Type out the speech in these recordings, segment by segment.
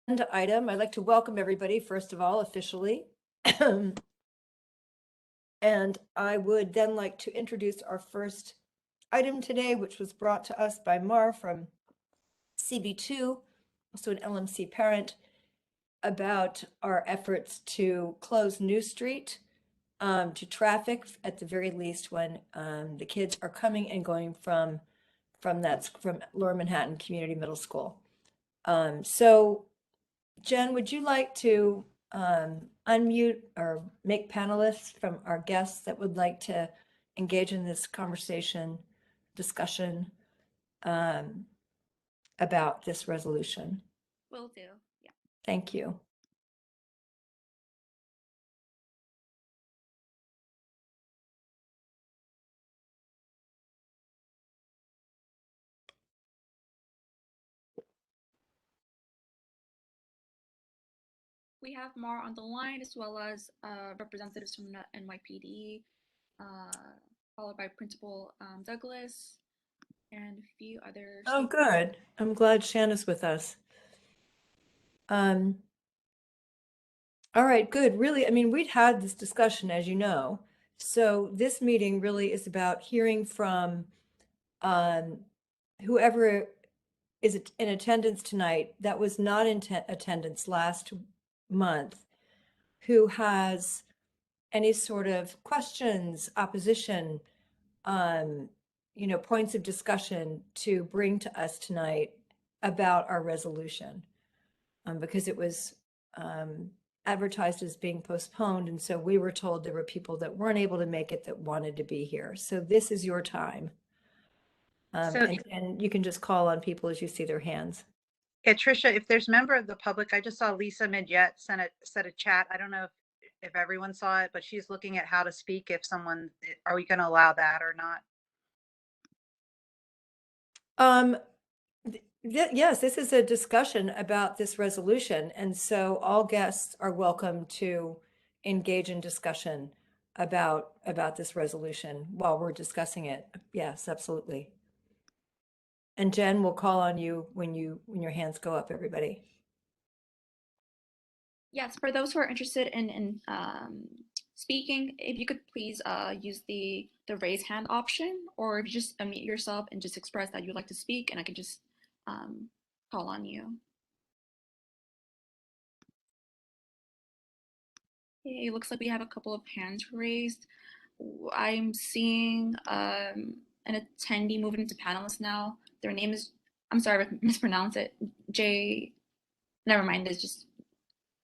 Item. I'd like to welcome everybody, first of all, officially. And I would then like to introduce our first item today, which was brought to us by Mar from CB2, also an LMC parent, about our efforts to close New Street to traffic at the very least when the kids are coming and going from Lower Manhattan Community Middle School. So Jen, would you like to unmute or make panelists from our guests that would like to engage in this discussion about this resolution? Will do. Yeah. Thank you. We have Mar on the line, as well as representatives from the NYPD, followed by Principal Douglas, and a few other. Oh, good. I'm glad Shanna's with us. All right, good. Really, I mean, we'd had this discussion, as you know. So this meeting really is about hearing from whoever is in attendance tonight that was not in attendance last month, who has any sort of questions, opposition, points of discussion to bring to us tonight about our resolution, because it was advertised as being postponed. And so we were told there were people that weren't able to make it that wanted to be here. So this is your time. And you can just call on people as you see their hands. Yeah, Tricia, if there's member of the public, I just saw Lisa Midget set a chat. I don't know if everyone saw it, but she's looking at how to speak. Are we going to allow that or not? Yes, this is a discussion about this resolution, and so all guests are welcome to engage in discussion about this resolution while we're discussing it. Yes, absolutely. And Jen, will call on you when your hands go up, everybody. Yes, for those who are interested in speaking, if you could please use the raise hand option, or if you just unmute yourself and just express that you'd like to speak, and I can just call on you. Okay, it looks like we have a couple of hands raised. I'm seeing an attendee moving into panelists now. Their name is, I'm sorry if I mispronounce it, never mind, it's just,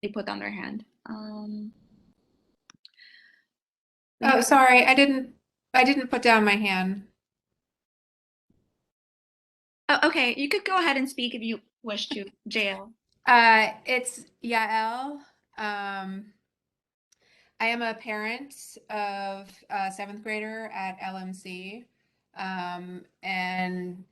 they put down their hand. Oh, sorry, I didn't put down my hand. Oh, okay, you could go ahead and speak if you wish to, JL. It's Yael. I am a parent of a 7th grader at LMC, and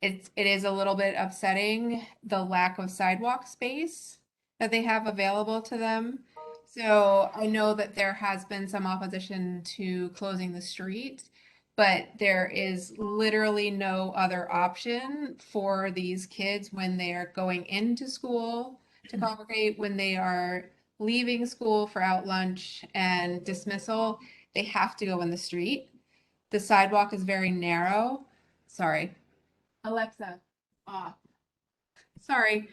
it is a little bit upsetting, the lack of sidewalk space that they have available to them. So I know that there has been some opposition to closing the street, but there is literally no other option for these kids when they are going into school to congregate, when they are leaving school for out lunch and dismissal. They have to go in the street. The sidewalk is very narrow. Sorry. Alexa, off. Sorry.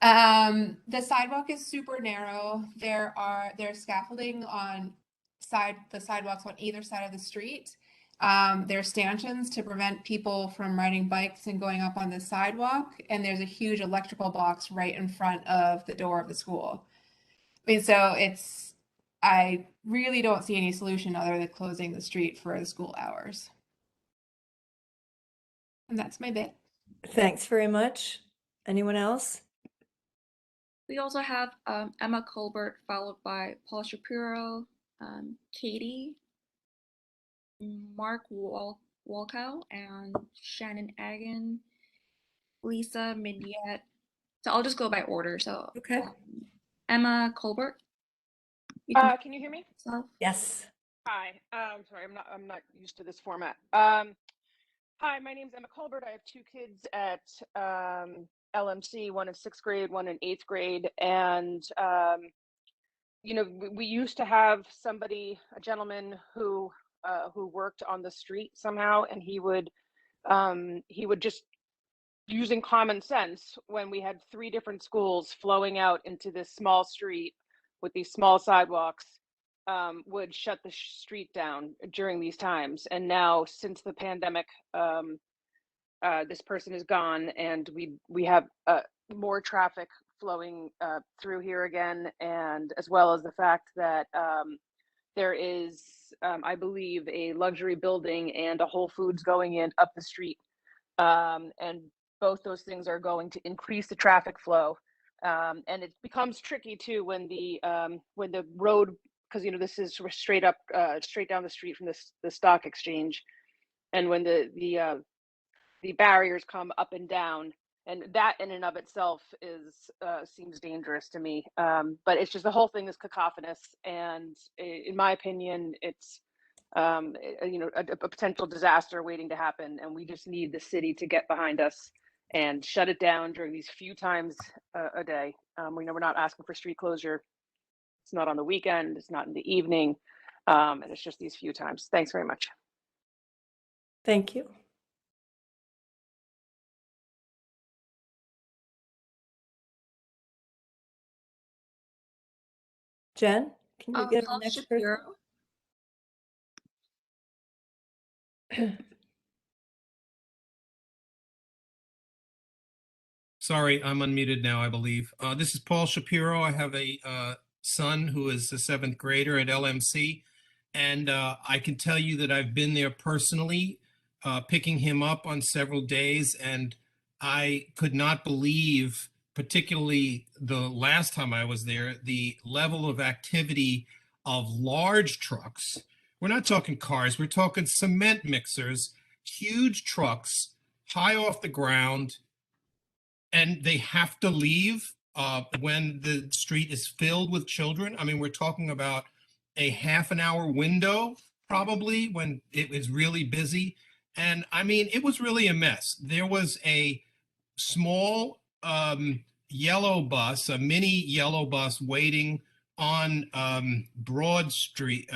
The sidewalk is super narrow. There's scaffolding on the sidewalks on either side of the street. There's stanchions to prevent people from riding bikes and going up on the sidewalk. And there's a huge electrical box right in front of the door of the school. I mean, so I really don't see any solution other than closing the street for the school hours. And that's my bit. Thanks very much. Anyone else? We also have Emma Colbert, followed by Paul Shapiro, Katie, Mark Walkow, and Shannon Agan, Lisa Midget. So I'll just go by order. So okay. Emma Colbert. Can you hear me? Yes. Hi. Sorry, I'm not used to this format. Hi, my name's Emma Colbert. I have 2 kids at LMC, one in 6th grade, one in 8th grade. And, you know, we used to have somebody, a gentleman who worked on the street somehow, and he would just, using common sense, when we had 3 different schools flowing out into this small street with these small sidewalks, would shut the street down during these times. And now, since the pandemic, this person is gone, and we have more traffic flowing through here again, and as well as the fact that there is, I believe, a luxury building and a Whole Foods going in up the street, and both those things are going to increase the traffic flow, and it becomes tricky too when the road, because you know this is straight down the street from the stock exchange, and when the barriers come up and down, and that in and of itself is seems dangerous to me. But it's just, the whole thing is cacophonous, and in my opinion, it's you know, a potential disaster waiting to happen, and we just need the city to get behind us and shut it down during these few times a day. We know we're not asking for street closure. It's not on the weekend. It's not in the evening, and it's just these few times. Thanks very much. Thank you. Jen, can you get the Paul next Shapiro. person? Sorry, I'm unmuted now, I believe. This is Paul Shapiro. I have a son who is a 7th grader at LMC, and I can tell you that I've been there personally, picking him up on several days, and I could not believe, particularly the last time I was there, the level of activity of large trucks. We're not talking cars, we're talking cement mixers, huge trucks, high off the ground, and they have to leave when the street is filled with children. I mean, we're talking about a half an hour window, probably, when it was really busy. And I mean, it was really a mess. There was a small yellow bus, a mini yellow bus waiting on Broad Street,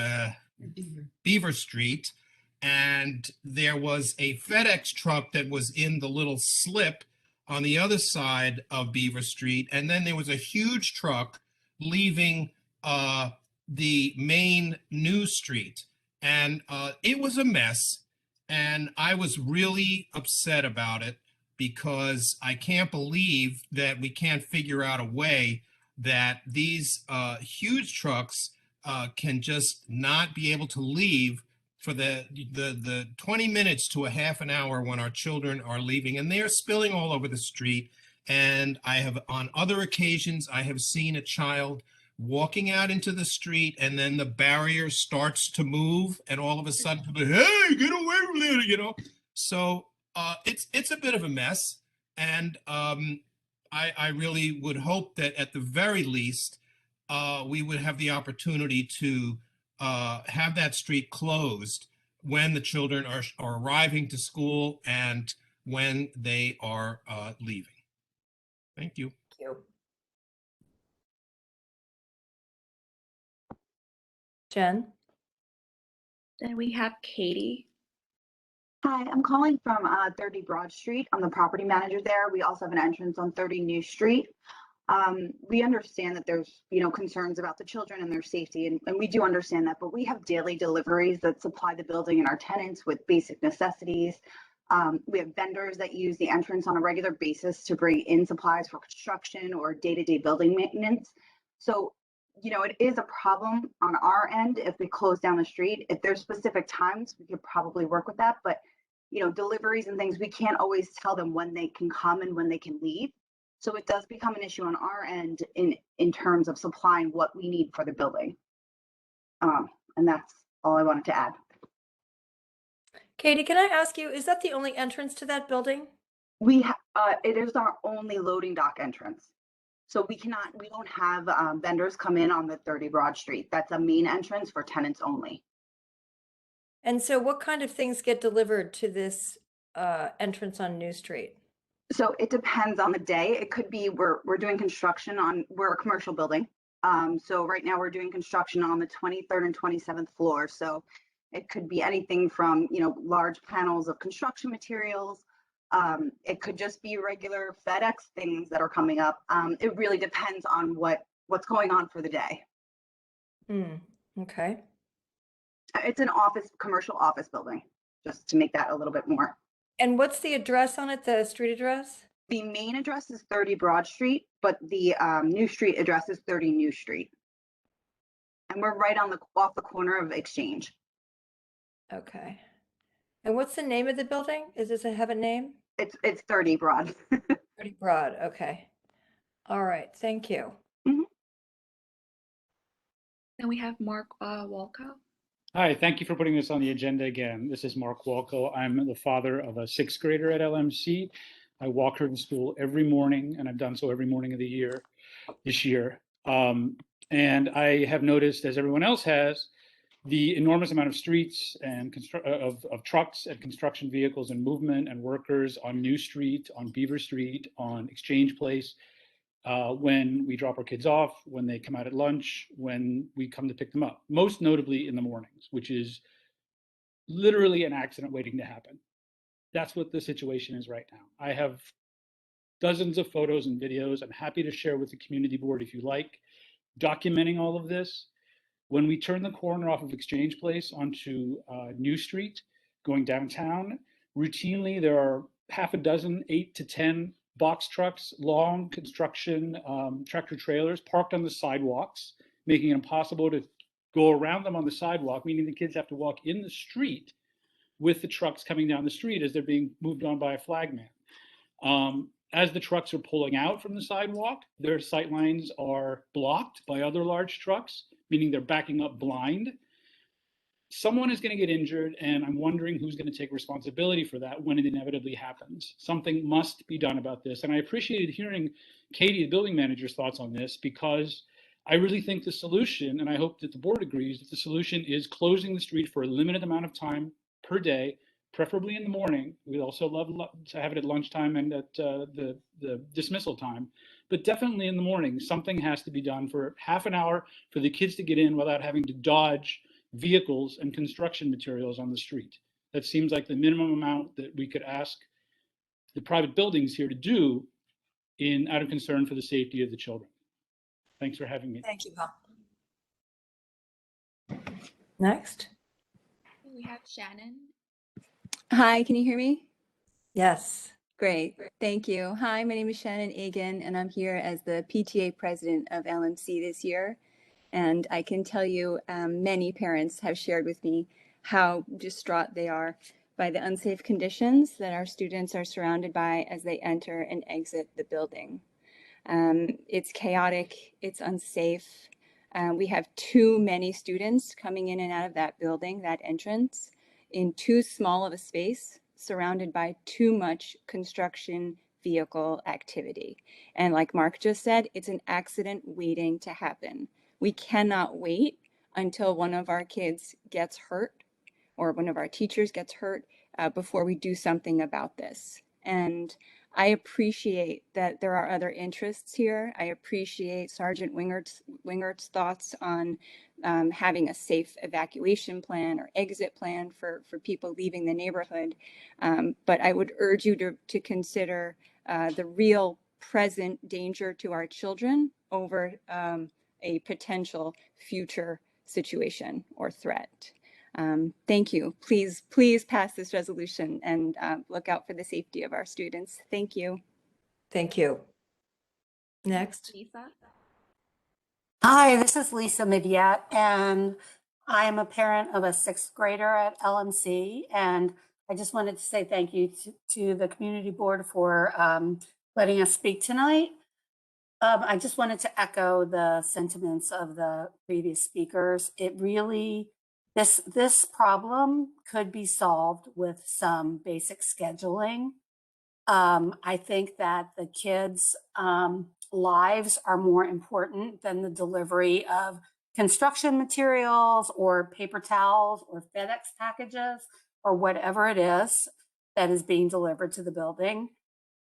Beaver Street. And there was a FedEx truck that was in the little slip on the other side of Beaver Street. And then there was a huge truck leaving the main news street. And it was a mess. And I was really upset about it, because I can't believe that we can't figure out a way that these huge trucks can just not be able to leave for the 20 minutes to a half an hour when our children are leaving, and they're spilling all over the street. And I have, on other occasions, I have seen a child walking out into the street, and then the barrier starts to move, and all of a sudden, hey, get away from there, you know? So it's a bit of a mess, and I really would hope that at the very least, we would have the opportunity to have that street closed when the children are arriving to school and when they are leaving. Thank you. Thank you. Jen? Then we have Katie. Hi, I'm calling from 30 Broad Street. I'm the property manager there. We also have an entrance on 30 New Street. We understand that there's, concerns about the children and their safety, and we do understand that, but we have daily deliveries that supply the building and our tenants with basic necessities. We have vendors that use the entrance on a regular basis to bring in supplies for construction or day-to-day building maintenance. So, it is a problem on our end if we close down the street. If there's specific times, we could probably work with that, but deliveries and things, we can't always tell them when they can come and when they can leave. So it does become an issue on our end in terms of supplying what we need for the building. And that's all I wanted to add. Katie, can I ask you, is that the only entrance to that building? It is our only loading dock entrance. So we don't have vendors come in on the 30 Broad Street. That's a main entrance for tenants only. And so what kind of things get delivered to this entrance on New Street? So it depends on the day. It could be we're doing construction on, we're a commercial building. So right now we're doing construction on the 23rd and 27th floor. So it could be anything from, large panels of construction materials. It could just be regular FedEx things that are coming up. It really depends on what's going on for the day. Okay. It's an commercial office building, just to make that a little bit more. And what's the address on it, the street address? The main address is 30 Broad Street, but the new street address is 30 New Street. And we're right off the corner of Exchange. Okay. And what's the name of the building? Does it have a name? It's 30 Broad. Pretty broad. Okay. All right. Thank you. Then we have Mark Walco. Hi, thank you for putting this on the agenda again. This is Mark Walco. I'm the father of a sixth grader at LMC. I walk her to school every morning, and I've done so every morning of the year this year. And I have noticed, as everyone else has, the enormous amount of streets and of trucks and construction vehicles and movement and workers on New Street, on Beaver Street, on Exchange Place, when we drop our kids off, when they come out at lunch, when we come to pick them up, most notably in the mornings, which is literally an accident waiting to happen. That's what the situation is right now. I have dozens of photos and videos I'm happy to share with the community board if you like, documenting all of this. When we turn the corner off of Exchange Place onto New Street, going downtown, routinely there are half a dozen, 8 to 10 box trucks, long construction tractor trailers parked on the sidewalks, making it impossible to go around them on the sidewalk, meaning the kids have to walk in the street with the trucks coming down the street as they're being moved on by a flagman. As the trucks are pulling out from the sidewalk, their sight lines are blocked by other large trucks, meaning they're backing up blind. Someone is going to get injured, and I'm wondering who's going to take responsibility for that when it inevitably happens. Something must be done about this. And I appreciated hearing Katie, the building manager's thoughts on this, because I really think the solution, and I hope that the board agrees, that the solution is closing the street for a limited amount of time per day, preferably in the morning. We'd also love to have it at lunchtime and at the dismissal time, but definitely in the morning. Something has to be done for half an hour for the kids to get in without having to dodge vehicles and construction materials on the street. That seems like the minimum amount that we could ask the private buildings here to do out of concern for the safety of the children. Thanks for having me. Thank you, Paul. Next. We have Shannon. Hi, can you hear me? Yes. Great, thank you. Hi, my name is Shannon Egan, and I'm here as the PTA President of LMC this year. And I can tell you many parents have shared with me how distraught they are by the unsafe conditions that our students are surrounded by as they enter and exit the building. It's chaotic, it's unsafe. We have too many students coming in and out of that building, that entrance, in too small of a space, surrounded by too much construction vehicle activity. And like Mark just said, it's an accident waiting to happen. We cannot wait until one of our kids gets hurt or one of our teachers gets hurt before we do something about this. And I appreciate that there are other interests here. I appreciate Sergeant Wingert's thoughts on having a safe evacuation plan or exit plan for people leaving the neighborhood. But I would urge you to consider the real present danger to our children over a potential future situation or threat. Thank you. Please pass this resolution and look out for the safety of our students. Thank you. Thank you. Next. Lisa. Hi, this is Lisa Midyat, and I'm a parent of a sixth grader at LMC. And I just wanted to say thank you to the community board for letting us speak tonight. I just wanted to echo the sentiments of the previous speakers. It really, this problem could be solved with some basic scheduling. I think that the kids' lives are more important than the delivery of construction materials or paper towels or FedEx packages or whatever it is that is being delivered to the building.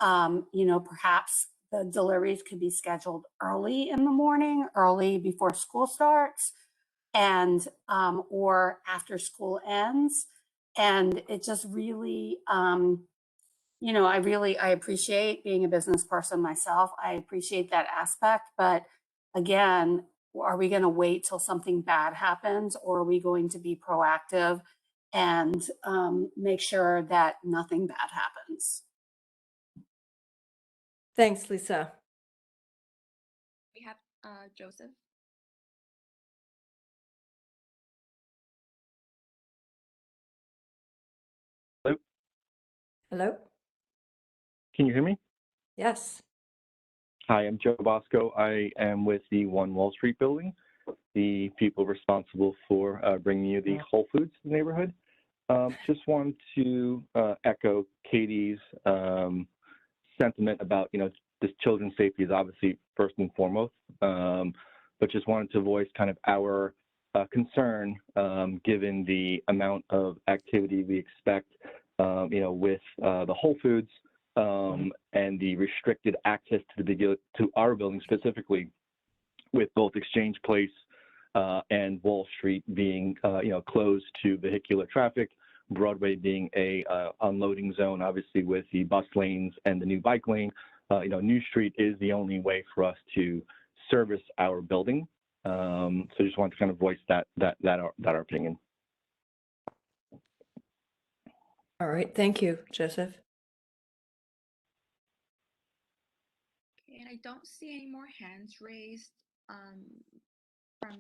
you know, perhaps the deliveries could be scheduled early in the morning, early before school starts, and or after school ends. And it just really, you know, I appreciate being a business person myself. I appreciate that aspect. But again, are we going to wait till something bad happens, or are we going to be proactive and make sure that nothing bad happens? Thanks, Lisa. We have Joseph. Hello? Hello? Can you hear me? Yes. Hi, I'm Joe Bosco. I am with the One Wall Street building, the people responsible for bringing you the Whole Foods neighborhood. Just wanted to echo Katie's sentiment about, you know, this children's safety is obviously first and foremost, but just wanted to voice kind of our concern given the amount of activity we expect, you know, with the Whole Foods and the restricted access to our building specifically, with both Exchange Place and Wall Street being, you know, closed to vehicular traffic, Broadway being a unloading zone, obviously with the bus lanes and the new bike lane. You know, New Street is the only way for us to service our building. So just wanted to kind of voice that our opinion. All right. Thank you, Joseph. And I don't see any more hands raised from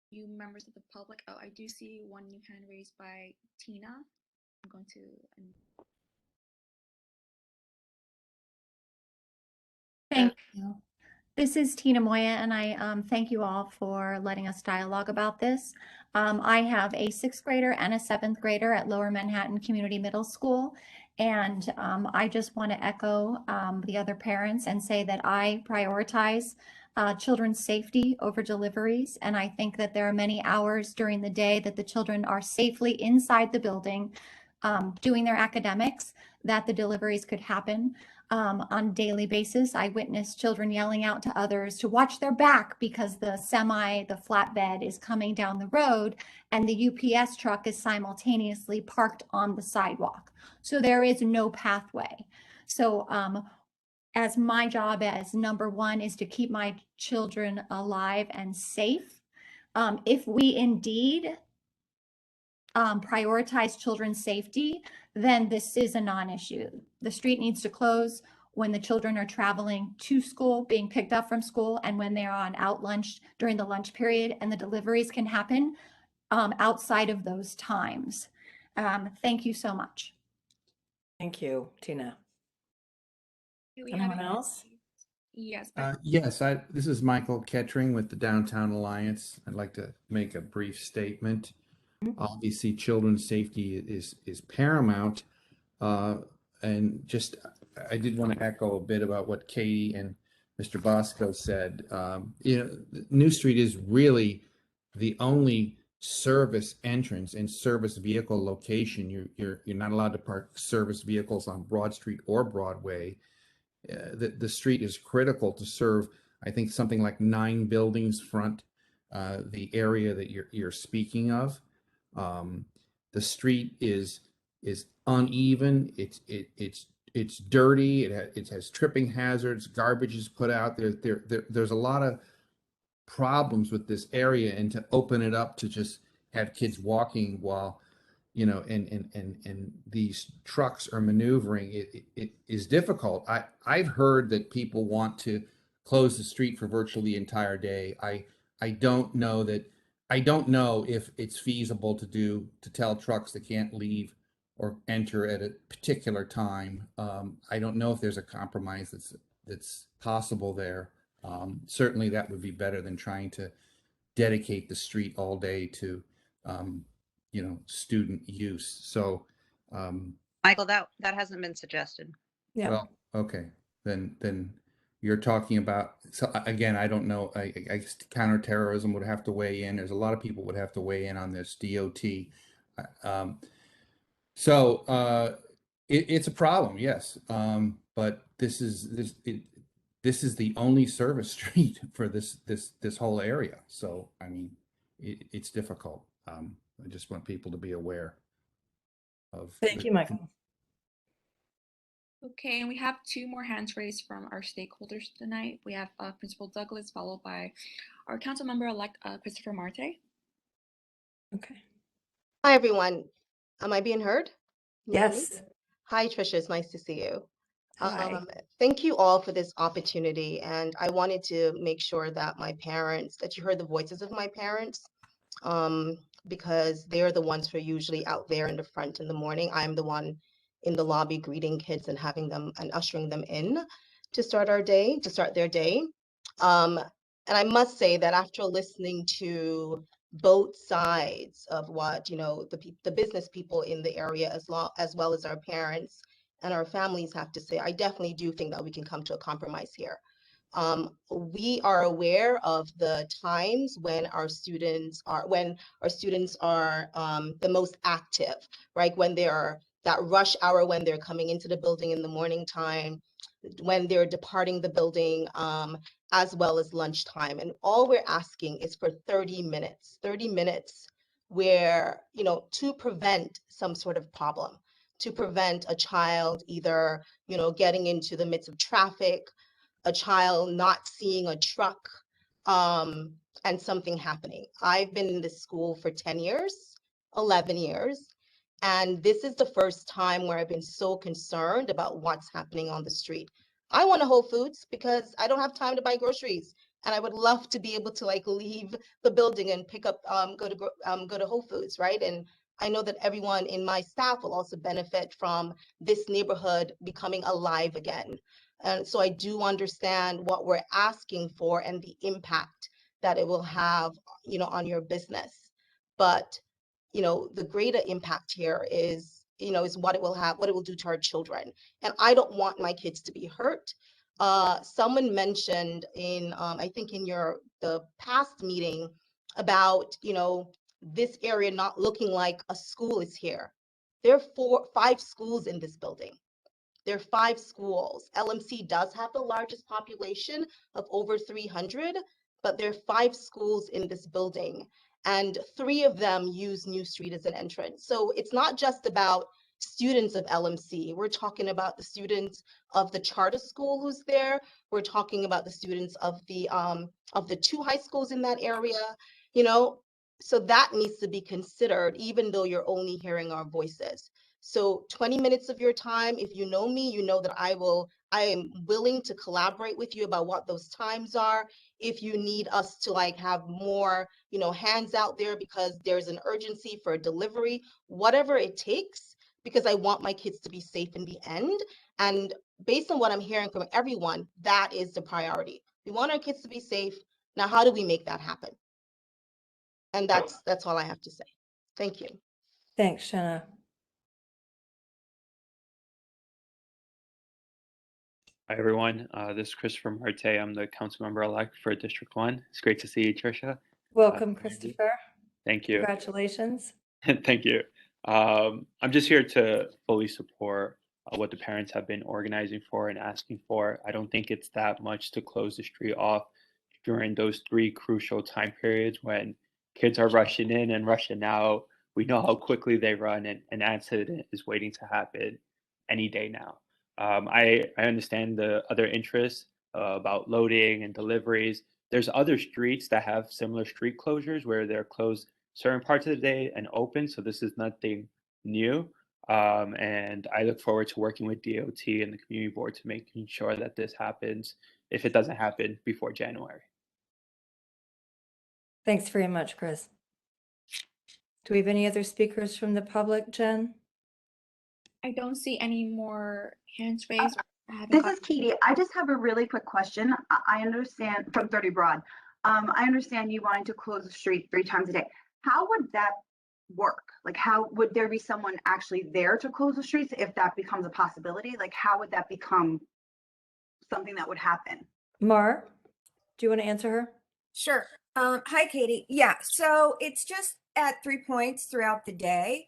you members of the public. Oh, I do see one new hand raised by Tina. I'm going to. Thank you. This is Tina Moya, and I thank you all for letting us dialogue about this. I have a 6th grader and a 7th grader at Lower Manhattan Community Middle School, and I just want to echo the other parents and say that I prioritize children's safety over deliveries, and I think that there are many hours during the day that the children are safely inside the building doing their academics, that the deliveries could happen. On a daily basis, I witness children yelling out to others to watch their back because the flatbed is coming down the road and the UPS truck is simultaneously parked on the sidewalk. So there is no pathway. So as my job as number one is to keep my children alive and safe, if we indeed prioritize children's safety, then this is a non-issue. The street needs to close when the children are traveling to school, being picked up from school, and when they're on out lunch during the lunch period, and the deliveries can happen outside of those times. Thank you so much. Thank you, Tina. Do we Anyone have else? Yes. Yes, this is Michael Kettering with the Downtown Alliance. I'd like to make a brief statement. Obviously, children's safety is paramount. And just, I did want to echo a bit about what Katie and Mr. Bosco said. You know, New Street is really the only service entrance and service vehicle location. You're not allowed to park service vehicles on Broad Street or Broadway. The street is critical to serve, I think, something like 9 buildings front the area that you're speaking of. The street is uneven. It's dirty. It has tripping hazards. Garbage is put out. There's a lot of problems with this area, and to open it up to just have kids walking while, you know, and these trucks are maneuvering, it is difficult. I've heard that people want to close the street for virtually the entire day. I don't know if it's feasible to tell trucks they can't leave or enter at a particular time. I don't know if there's a compromise that's possible there. Certainly that would be better than trying to dedicate the street all day to you know, student use. So Michael, that hasn't been suggested. Yeah. well, okay, then you're talking about, so again, I don't know, I guess counterterrorism would have to weigh in. There's a lot of people would have to weigh in on this, DOT. It's a problem, yes. But this is the only service street for this whole area. So, I mean, it's difficult. I just want people to be aware of. Thank you, Michael. Okay, and we have two more hands raised from our stakeholders tonight. We have Principal Douglas, followed by our council member-elect Christopher Marte. Okay. Hi, everyone. Am I being heard? Can you hear me? Yes. Hi, Trisha. It's nice to see you. Hi. Thank you all for this opportunity. And I wanted to make sure that that you heard the voices of my parents, because they're the ones who are usually out there in the front in the morning. I'm the one in the lobby greeting kids and having them and ushering them in to start their day. And I must say that after listening to both sides of what, the business people in the area as well as our parents and our families have to say, I definitely do think that we can come to a compromise here. We are aware of the times when our students are the most active, right? When they are that rush hour, when they're coming into the building in the morning time, when they're departing the building, as well as lunchtime. And all we're asking is for 30 minutes where, to prevent some sort of problem, to prevent a child either, getting into the midst of traffic, a child not seeing a truck, and something happening. I've been in this school for 10 years, 11 years, and this is the first time where I've been so concerned about what's happening on the street. I want a Whole Foods because I don't have time to buy groceries, and I would love to be able to leave the building and pick up, go to Whole Foods, right? And I know that everyone in my staff will also benefit from this neighborhood becoming alive again. And so I do understand what we're asking for and the impact that it will have, on your business. But, the greater impact here is what it will do to our children. And I don't want my kids to be hurt. Someone mentioned I think in the past meeting about, this area not looking like a school is here. There are 5 schools in this building. There are 5 schools. LMC does have the largest population of over 300, but there are 5 schools in this building, and 3 of them use New Street as an entrance. So it's not just about students of LMC. We're talking about the students of the charter school who's there. We're talking about the students of the 2 high schools in that area, so that needs to be considered, even though you're only hearing our voices. So 20 minutes of your time, if you know me, you know that I am willing to collaborate with you about what those times are. If you need us to have more, hands out there because there's an urgency for a delivery, whatever it takes, because I want my kids to be safe in the end. And based on what I'm hearing from everyone, that is the priority. We want our kids to be safe. Now, how do we make that happen? And that's all I have to say. Thank you. Thanks, Shanna. Hi, everyone. This is Christopher Marte. I'm the council member-elect for District 1. It's great to see you, Tricia. Welcome, Christopher. Thank you. Congratulations. Thank you. I'm just here to fully support what the parents have been organizing for and asking for. I don't think it's that much to close the street off during those 3 crucial time periods when kids are rushing in and rushing out. We know how quickly they run, and an accident is waiting to happen any day now. I understand the other interests about loading and deliveries. There's other streets that have similar street closures where they're closed certain parts of the day and open. So this is nothing new. And I look forward to working with DOT and the community board to making sure that this happens if it doesn't happen before January. Thanks very much, Chris. Do we have any other speakers from the public, Jen? I don't see any more hands raised. This is Katie. I just have a really quick question. I understand from 30 Broad. I understand you wanting to close the street 3 times a day. How would that work? How would there be someone actually there to close the streets if that becomes a possibility? How would that become something that would happen? Mar, do you want to answer her? Sure. Hi, Katie. Yeah, so it's just at 3 points throughout the day.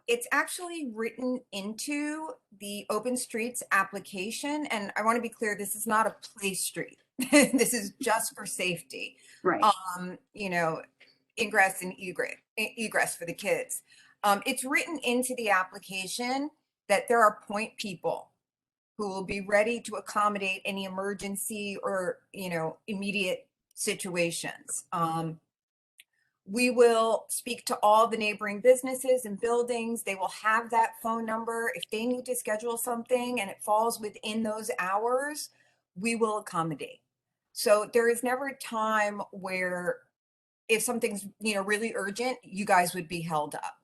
It's actually written into the Open Streets application, and I want to be clear, this is not a play street. This is just for safety. Right. You know, ingress and egress for the kids. It's written into the application that there are point people who will be ready to accommodate any emergency or, you know, immediate situations. We will speak to all the neighboring businesses and buildings. They will have that phone number. If they need to schedule something and it falls within those hours, we will accommodate. So there is never a time where if something's, you know, really urgent, you guys would be held up.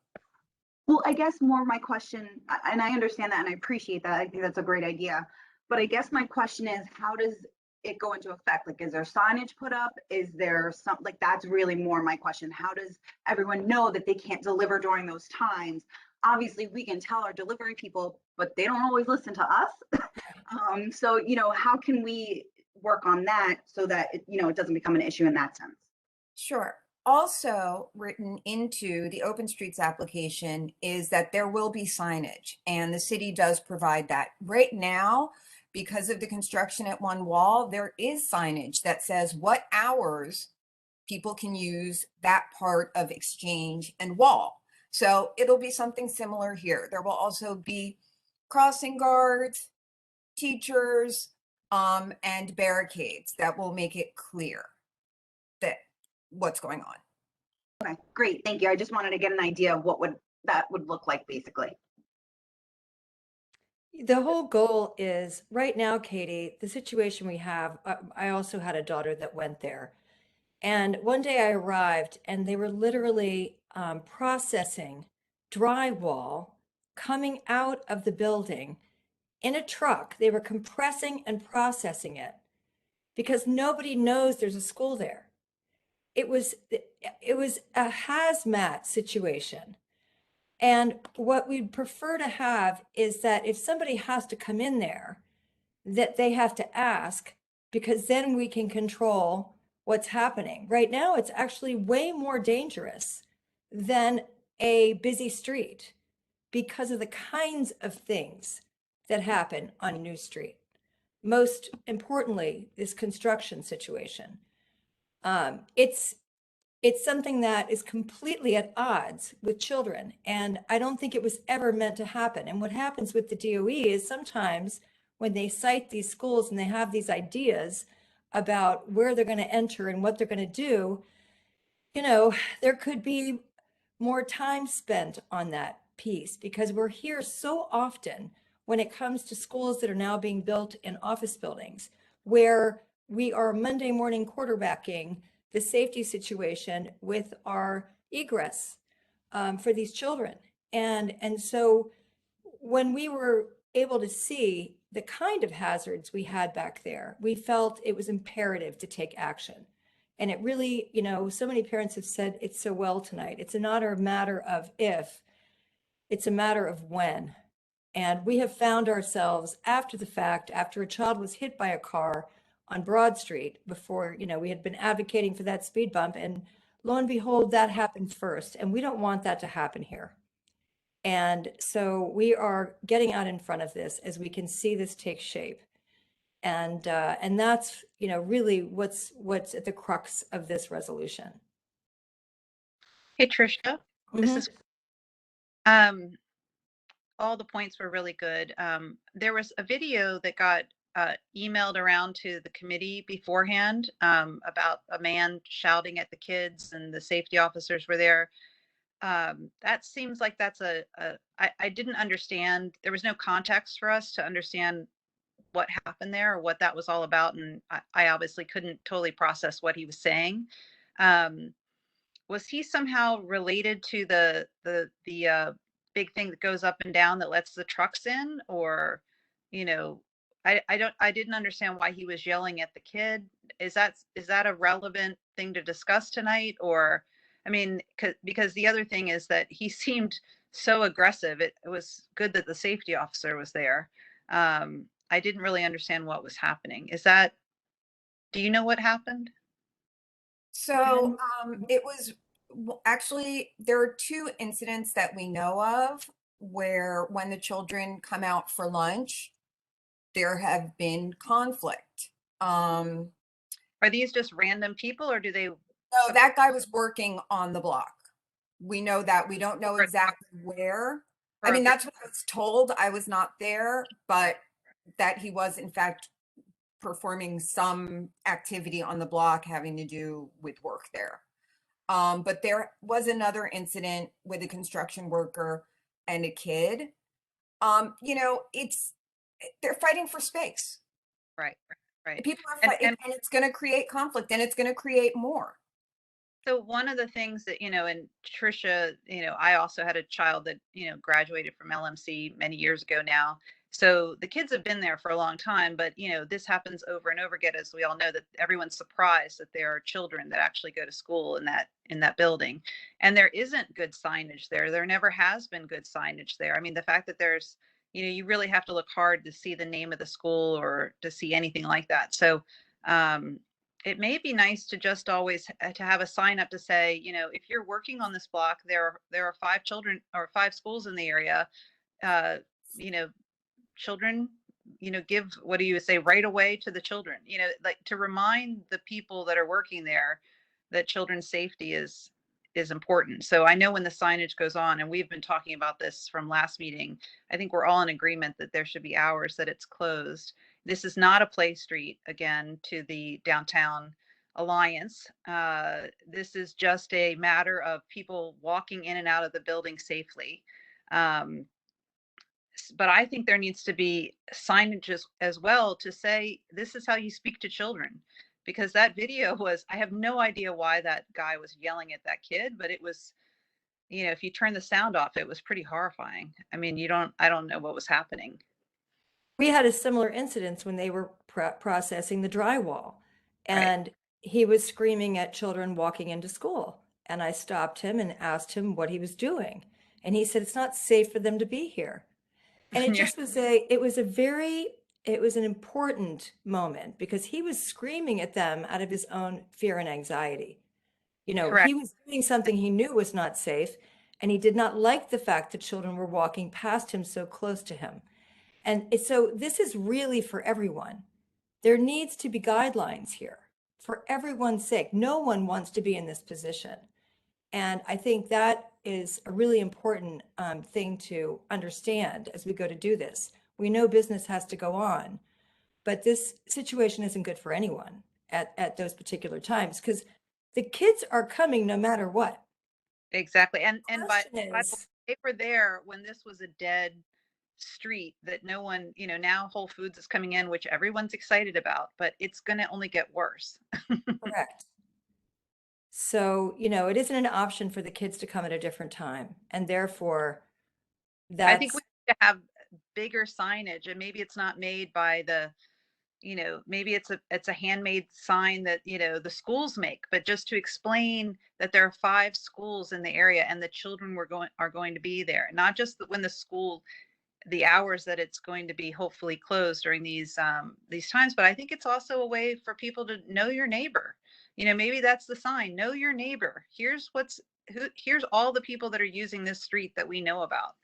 Well, I guess more my question, and I understand that and I appreciate that. I think that's a great idea. But I guess my question is, how does it go into effect? Like, is there signage put up? Is there some, like, that's really more my question. How does everyone know that they can't deliver during those times? Obviously, we can tell our delivery people, but they don't always listen to us. So, you know, how can we work on that so that, you know, it doesn't become an issue in that sense? Sure. Also written into the Open Streets application is that there will be signage, and the city does provide that. Right now, because of the construction at one wall, there is signage that says what hours people can use that part of exchange and wall. So it'll be something similar here. There will also be crossing guards, teachers, and barricades that will make it clear that what's going on. Okay, great. Thank you. I just wanted to get an idea of what that would look like, basically. The whole goal is right now, Katie, the situation we have, I also had a daughter that went there. And one day I arrived and they were literally processing drywall coming out of the building in a truck. They were compressing and processing it because nobody knows there's a school there. It was a hazmat situation. And what we'd prefer to have is that if somebody has to come in there, that they have to ask, because then we can control what's happening. Right now, it's actually way more dangerous than a busy street because of the kinds of things that happen on a new street. Most importantly, this construction situation. It's something that is completely at odds with children. And I don't think it was ever meant to happen. And what happens with the DOE is sometimes when they cite these schools and they have these ideas about where they're going to enter and what they're going to do, you know, there could be more time spent on that piece because we're here so often when it comes to schools that are now being built in office buildings where we are Monday morning quarterbacking the safety situation with our egress for these children. And so when we were able to see the kind of hazards we had back there, we felt it was imperative to take action. And it really, you know, so many parents have said it so well tonight. It's not a matter of if, it's a matter of when. And we have found ourselves after the fact, after a child was hit by a car on Broad Street before, you know, we had been advocating for that speed bump, and lo and behold, that happened first. And we don't want that to happen here. And so we are getting out in front of this as we can see this take shape. And that's, you know, really what's at the crux of this resolution. Hey, Tricia, this is, all the points were really good. There was a video that got emailed around to the committee beforehand about a man shouting at the kids and the safety officers were there. That seems like that's I didn't understand. There was no context for us to understand what happened there or what that was all about. And I obviously couldn't totally process what he was saying. Was he somehow related to the big thing that goes up and down that lets the trucks in? Or, you know, I didn't understand why he was yelling at the kid. Is that a relevant thing to discuss tonight? Or, I mean, because the other thing is that he seemed so aggressive. It was good that the safety officer was there. I didn't really understand what was happening. Do you know what happened? So it was Actually, there are two incidents that we know of where when the children come out for lunch, there have been conflict. Are these just random people or do they? No, that guy was working on the block. We know that. We don't know exactly where. I mean, that's what I was told. I was not there, but that he was in fact performing some activity on the block having to do with work there. But there was another incident with a construction worker and a kid. You know, they're fighting for space. Right, right. People are fighting, and it's going to create conflict, and it's going to create more. So one of the things that, and Tricia, I also had a child that, graduated from LMC many years ago now. So the kids have been there for a long time, but, this happens over and over again, as we all know, that everyone's surprised that there are children that actually go to school in that building. And there isn't good signage there. There never has been good signage there. I mean, the fact that there's, you really have to look hard to see the name of the school or to see anything like that. So, it may be nice to just always to have a sign up to say, if you're working on this block, there are 5 children or 5 schools in the area. Children, give, what do you say, right away to the children, like to remind the people that are working there that children's safety is important. So I know when the signage goes on, and we've been talking about this from last meeting, I think we're all in agreement that there should be hours that it's closed. This is not a play street, again, to the Downtown Alliance. This is just a matter of people walking in and out of the building safely. But I think there needs to be signage as well to say, this is how you speak to children. Because that video was, I have no idea why that guy was yelling at that kid, but it was, if you turn the sound off, it was pretty horrifying. I mean, I don't know what was happening. We had a similar incident when they were processing the drywall, and he was screaming at children walking into school. And I stopped him and asked him what he was doing. And he said, it's not safe for them to be here. And it just was it was an important moment because he was screaming at them out of his own fear and anxiety. Correct. He was doing something he knew was not safe, and he did not like the fact that children were walking past him so close to him. And so this is really for everyone. There needs to be guidelines here for everyone's sake. No one wants to be in this position. And I think that is a really important thing to understand as we go to do this. We know business has to go on, but this situation isn't good for anyone at those particular times because the kids are coming no matter what. Exactly. And by they were there when this was a dead street that no one, now Whole Foods is coming in, which everyone's excited about, but it's going to only get worse. Correct. So, it isn't an option for the kids to come at a different time. And therefore, I think we need to have bigger signage, and maybe it's not made by maybe it's a handmade sign that, the schools make, but just to explain that there are 5 schools in the area and the children are going to be there, not just when the hours that it's going to be hopefully closed during these times, but I think it's also a way for people to know your neighbor. Maybe that's the sign, know your neighbor. Here's all the people that are using this street that we know about.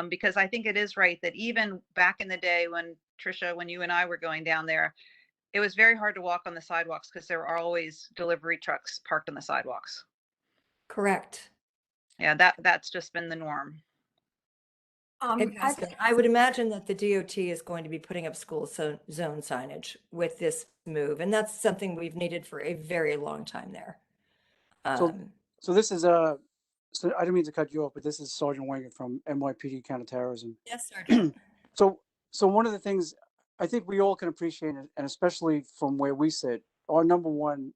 Because I think it is right that even back in the day when Tricia, when you and I were going down there, it was very hard to walk on the sidewalks because there were always delivery trucks parked on the sidewalks. Correct. Yeah, that's just been the norm. I would imagine that the DOT is going to be putting up school zone signage with this move, and that's something we've needed for a very long time there. So this is so I didn't mean to cut you off, but this is Sergeant Wanger from NYPD Counterterrorism. Yes, Sergeant. So one of the things I think we all can appreciate, and especially from where we sit, our number one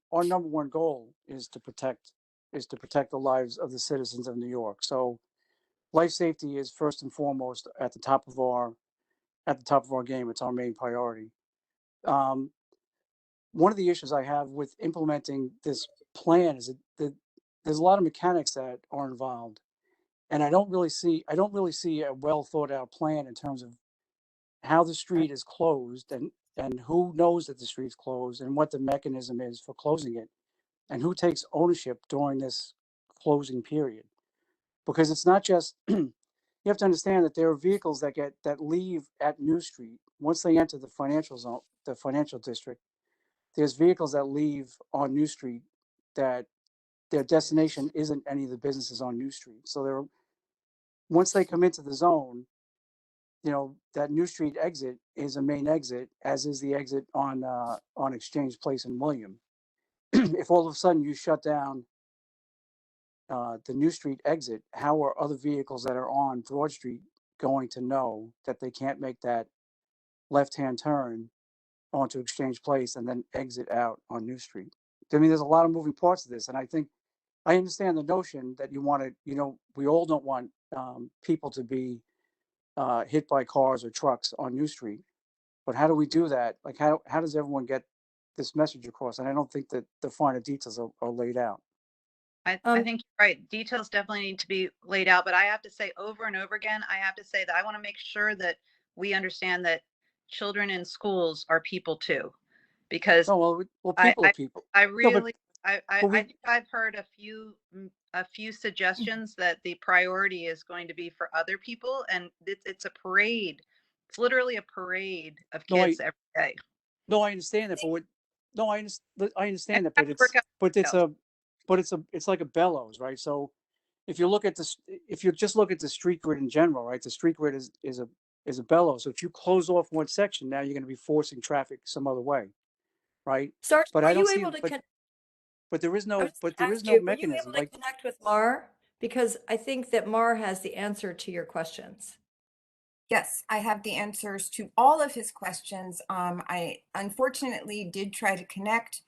goal is to protect the lives of the citizens of New York. So life safety is first and foremost at the top of our game. It's our main priority. One of the issues I have with implementing this plan is that there's a lot of mechanics that are involved, and I don't really see a well thought out plan in terms of how the street is closed and who knows that the street's closed and what the mechanism is for closing it and who takes ownership during this closing period, because it's not just, you have to understand that there are vehicles that leave at New Street. Once they enter the financial zone, the financial district, there's vehicles that leave on New Street that their destination isn't any of the businesses on New Street. So once they come into the zone, that New Street exit is a main exit, as is the exit on Exchange Place in William. If all of a sudden you shut down the New Street exit, how are other vehicles that are on Broad Street going to know that they can't make that left-hand turn onto Exchange Place and then exit out on New Street? I mean, there's a lot of moving parts to this, and I understand the notion that you want to, we all don't want people to be hit by cars or trucks on New Street, but how do we do that? Like, how does everyone get this message across? And I don't think that the finer details are laid out. I think you're right. Details definitely need to be laid out, but I have to say over and over again, I have to say that I want to make sure that we understand that children in schools are people too, because people are people. I No, really, but I think I've heard a few suggestions that the priority is going to be for other people, and it's a parade. It's literally a parade of kids every day. No, I understand that, but I understand that, but it's like a bellows, right? So if you just look at the street grid in general, right? The street grid is a bellows. So if you close off one section, now you're going to be forcing traffic some other way, right? Sarge, But were I don't you see, able to but there is no were you mechanism. able to connect with Mar? Because I think that Mar has the answer to your questions. Yes, I have the answers to all of his questions. I unfortunately did try to connect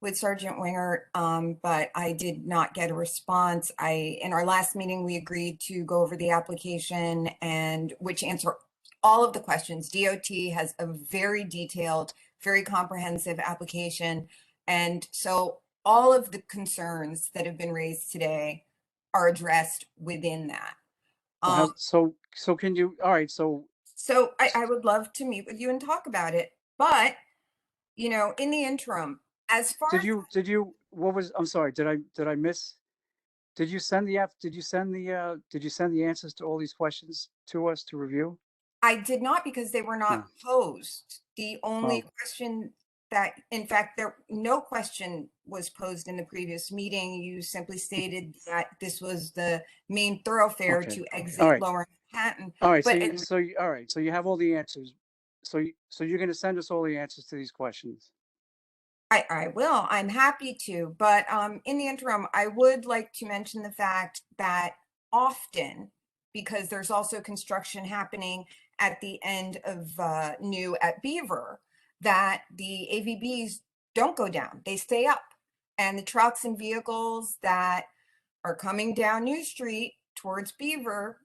with Sergeant Winger, but I did not get a response. In our last meeting, we agreed to go over the application and which answer all of the questions. DOT has a very detailed, very comprehensive application. And so all of the concerns that have been raised today are addressed within that. So can you, all right, so I would love to meet with you and talk about it, but in the interim, as far I'm sorry, did I miss, did you send the answers to all these questions to us to review? I did not, because they were not posed. The only question that, in fact, no question was posed in the previous meeting. You simply stated that this was the main thoroughfare to exit Lower Manhattan. All right, so you have all the answers. So you're going to send us all the answers to these questions. I will. I'm happy to. But in the interim, I would like to mention the fact that often, because there's also construction happening at the end of New at Beaver, that the AVBs don't go down. They stay up. And the trucks and vehicles that are coming down New Street towards Beaver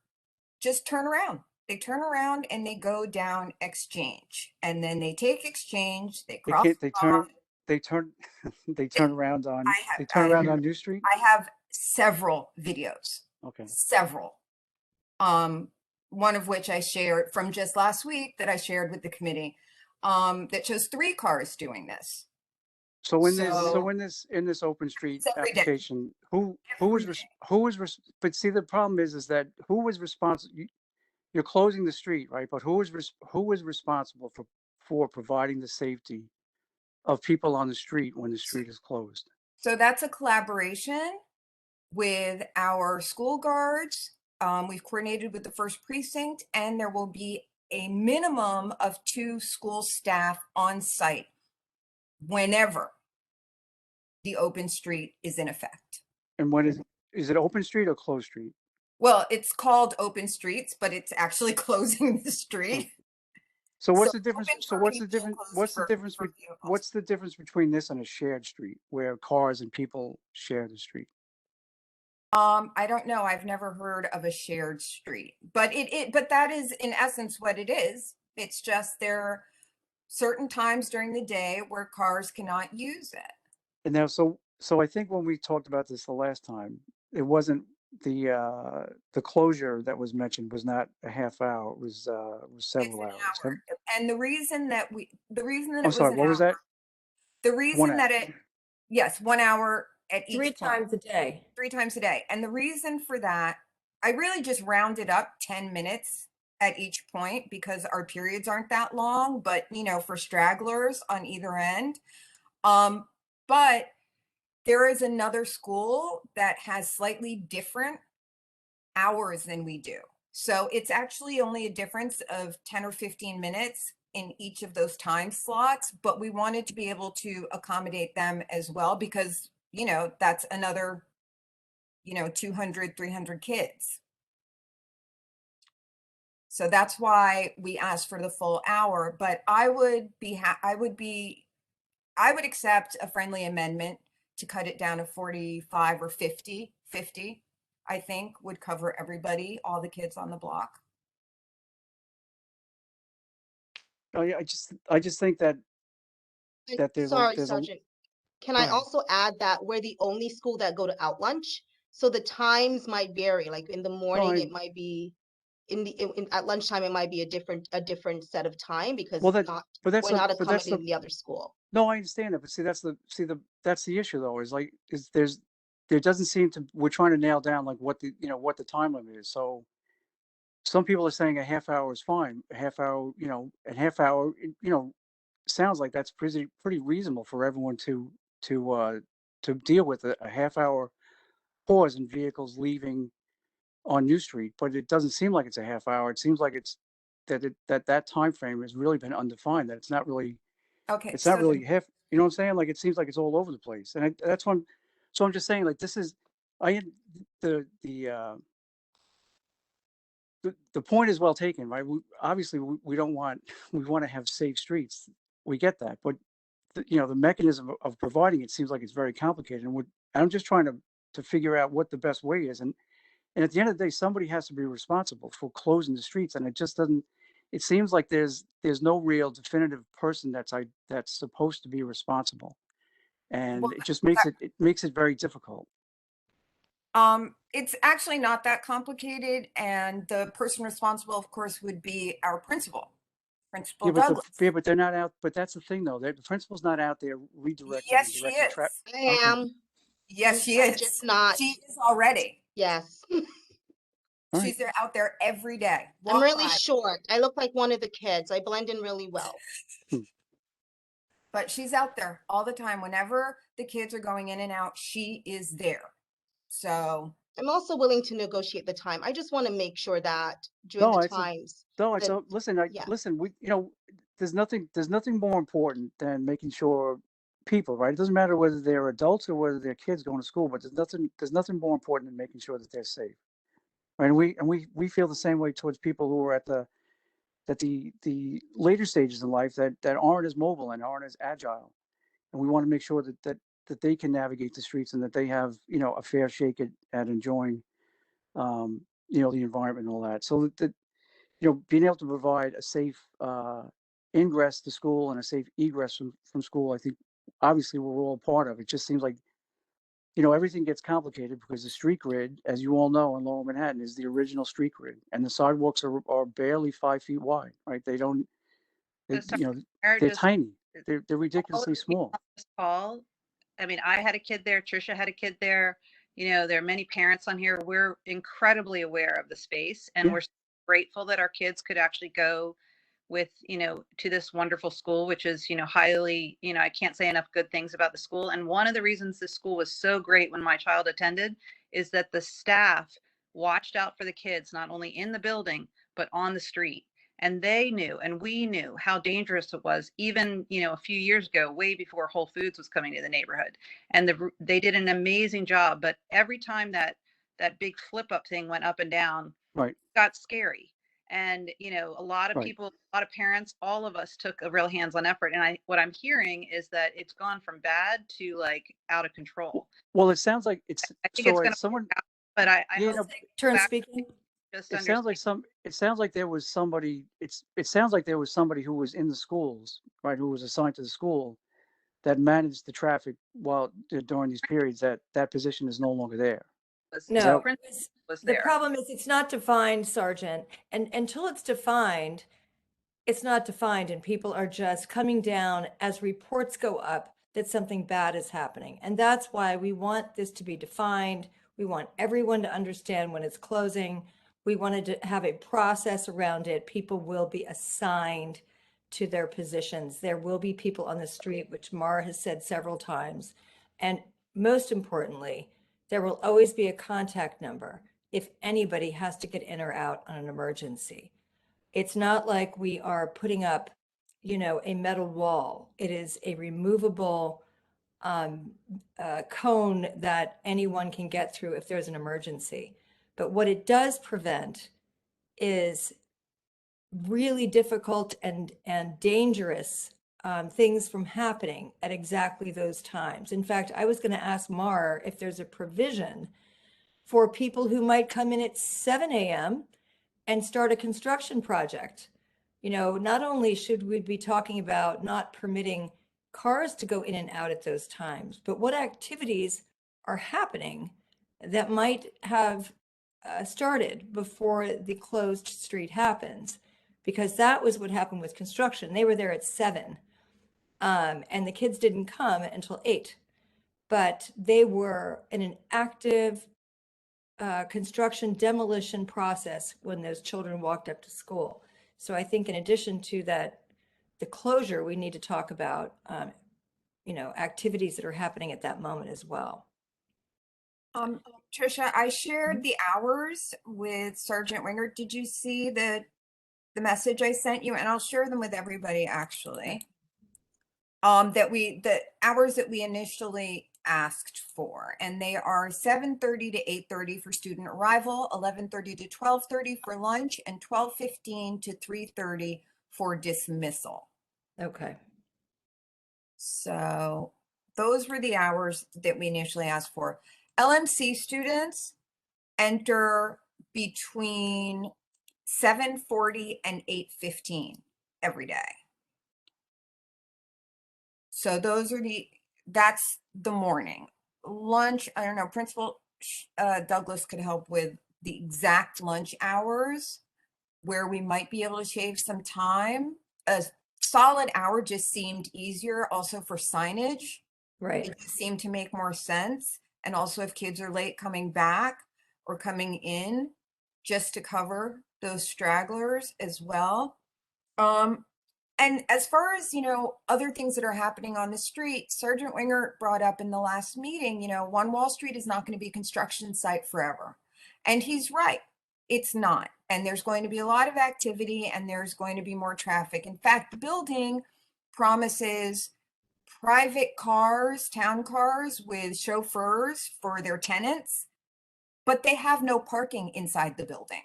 just turn around. They turn around and they go down Exchange. And then they take Exchange, they cross They turn around on New Street. I have several videos. Okay. Several. One of which I shared from just last week that I shared with the committee, that shows 3 cars doing this. So in this open street application, but see, the problem is that who was responsible? You're closing the street, right? But who is responsible for providing the safety of people on the street when the street is closed? So that's a collaboration with our school guards. We've coordinated with the 1st Precinct, and there will be a minimum of 2 school staff on site whenever the open street is in effect. And when is it open street or closed street? Well, it's called open streets, but it's actually closing the street. So what's the difference? So what's the difference between this and a shared street where cars and people share the street? I don't know. I've never heard of a shared street, but but that is in essence what it is. It's just there are certain times during the day where cars cannot use it. And now, so I think when we talked about this the last time, it wasn't the closure that was mentioned was not a half hour. It was several hours. And the reason that I'm sorry, what was that? The reason that yes, 1 hour at each 3 point. times a day. 3 times a day. And the reason for that, I really just rounded up 10 minutes at each point because our periods aren't that long, but you know, for stragglers on either end. But there is another school that has slightly different hours than we do. So it's actually only a difference of 10 or 15 minutes in each of those time slots, but we wanted to be able to accommodate them as well because, you know, that's another, you know, 200, 300 kids. So that's why we asked for the full hour, but I would accept a friendly amendment to cut it down to 45 or 50. 50, I think, would cover everybody, all the kids on the block. Oh yeah, I just think that And there's sorry, a Sergeant. Can go I ahead. also add that we're the only school that go to out lunch, so the times might vary. Like in the morning, it might be at lunchtime, it might be a different set of time because Well, that we're not but that's the accommodating the other school. no, I understand that, but see that's the issue though is like there doesn't seem to we're trying to nail down like what the time limit is. So some people are saying a half hour is fine, a half hour, a half hour, sounds like that's pretty reasonable for everyone to deal with a half hour pause in vehicles leaving on New Street, but it doesn't seem like it's a half hour. It seems like it's that time frame has really been undefined. That it's not really Okay, it's not so really half. You know what I'm saying? Like it seems like it's all over the place, and that's one. So I'm just saying, like this is, I had the point is well taken, right? Obviously, we don't want we want to have safe streets. We get that, but the mechanism of providing it seems like it's very complicated, and I'm just trying to figure out what the best way is, and at the end of the day, somebody has to be responsible for closing the streets, and it just doesn't. It seems like there's no real definitive person that's supposed to be responsible, and well, it just makes it very difficult. it's actually not that complicated, and the person responsible, of course, would be our principal, Principal Douglas. But they're not out. But that's the thing, though. The principal's not out there redirecting Yes, and she directing is. traffic. I am. Yes, she I'm is. just not. She is already. Yes. All right. She's there out there every day. I'm Walk really by. short. I look like one of the kids. I blend in really well. But she's out there all the time. Whenever the kids are going in and out, she is there. So I'm also willing to negotiate the time. I just want to make sure that during No, the it's times no. that, So listen. yeah. Listen. There's nothing more important than making sure people, right? It doesn't matter whether they're adults or whether they're kids going to school, but there's nothing more important than making sure that they're safe. Right? And we feel the same way towards people who are at the later stages in life that aren't as mobile and aren't as agile, and we want to make sure that they can navigate the streets and that they have a fair shake at enjoying the environment and all that. So that being able to provide a safe ingress to school and a safe egress from school, I think obviously we're all part of. It just seems like everything gets complicated because the street grid, as you all know, in Lower Manhattan is the original street grid, and the sidewalks are barely 5 feet wide, right? They don't, So they're tiny. They're ridiculously small. Call. I mean, I had a kid there. Trisha had a kid there. There are many parents on here. We're incredibly aware of the space, and we're grateful that our kids could actually go with, to this wonderful school, which is, highly, I can't say enough good things about the school. And one of the reasons this school was so great when my child attended is that the staff watched out for the kids, not only in the building, but on the street. And they knew, and we knew how dangerous it was, even, a few years ago, way before Whole Foods was coming to the neighborhood. And they did an amazing job. But every time that big flip up thing went up and down, right, it got scary. And, a lot of people, a lot of parents, all of us took a real hands-on effort. And what I'm hearing is that it's gone from bad to like out of control. Well, it sounds like I think it's going to someone, but I hope turn speaking. Just it sounds like there was somebody. It sounds like there was somebody who was in the schools, right? Who was assigned to the school that managed the traffic during these periods. That position is no longer there. No, the problem is it's not defined, Sergeant, and until it's defined, and people are just coming down as reports go up. that something bad is happening. And that's why we want this to be defined. We want everyone to understand when it's closing. We wanted to have a process around it. People will be assigned to their positions. There will be people on the street, which Mara has said several times. And most importantly, there will always be a contact number if anybody has to get in or out on an emergency. It's not like we are putting up, you know, a metal wall. It is a removable cone that anyone can get through if there's an emergency. But what it does prevent is really difficult and dangerous things from happening at exactly those times. In fact, I was going to ask Mar if there's a provision for people who might come in at 7 a.m. and start a construction project. You know, not only should we be talking about not permitting cars to go in and out at those times, but what activities are happening that might have started before the closed street happens, because that was what happened with construction. They were there at 7, and the kids didn't come until 8, but they were in an active construction demolition process when those children walked up to school. So I think in addition to that, the closure, we need to talk about, you know, activities that are happening at that moment as well. Trisha, I shared the hours with Sergeant Winger. Did you see the message I sent you? And I'll share them with everybody actually. The hours that we initially asked for, and they are 7:30 to 8:30 for student arrival, 11:30 to 12:30 for lunch, and 12:15 to 3:30 for dismissal. Okay. So those were the hours that we initially asked for. LMC students enter between 7:40 and 8:15 every day. So those are that's the morning. Lunch, I don't know, Principal Douglas could help with the exact lunch hours where we might be able to shave some time. A solid hour just seemed easier also for signage. Right. It just seemed to make more sense. And also if kids are late coming back or coming in, just to cover those stragglers as well. And as far as, you know, other things that are happening on the street, Sergeant Winger brought up in the last meeting, you know, One Wall Street is not going to be a construction site forever. And he's right. It's not. And there's going to be a lot of activity and there's going to be more traffic. In fact, the building promises private cars, town cars with chauffeurs for their tenants, but they have no parking inside the building.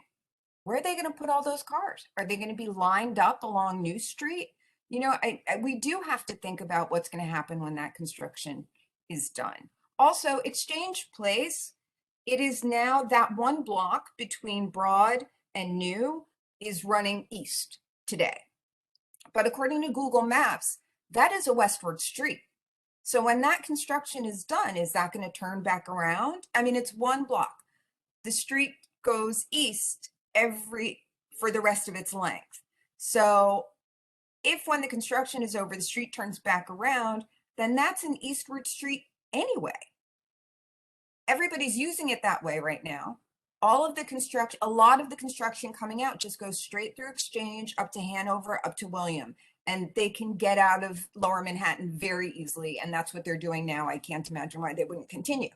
Where are they going to put all those cars? Are they going to be lined up along New Street? You know, we do have to think about what's going to happen when that construction is done. Also, Exchange Place, it is now that one block between Broad and New is running east today. But according to Google Maps, that is a westward street. So when that construction is done, is that going to turn back around? I mean, it's one block. The street goes east for the rest of its length. So if when the construction is over, the street turns back around, then that's an eastward street anyway. Everybody's using it that way right now. A lot of the construction coming out just goes straight through Exchange up to Hanover, up to William, and they can get out of Lower Manhattan very easily. And that's what they're doing now. I can't imagine why they wouldn't continue.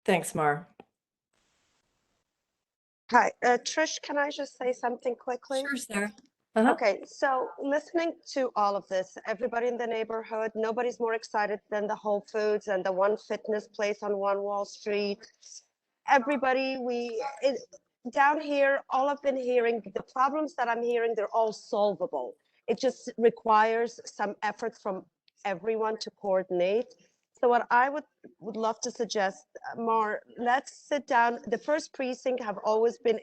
Thanks, Mar. Hi, Trish, can I just say something quickly? Sure, Sarah. Okay, so listening to all of this, everybody in the neighborhood, nobody's more excited than the Whole Foods and the one fitness place on One Wall Street. Everybody, down here, all I've been hearing, the problems that I'm hearing, they're all solvable. It just requires some effort from everyone to coordinate. So what I would love to suggest, Mar, let's sit down. The first precinct have always been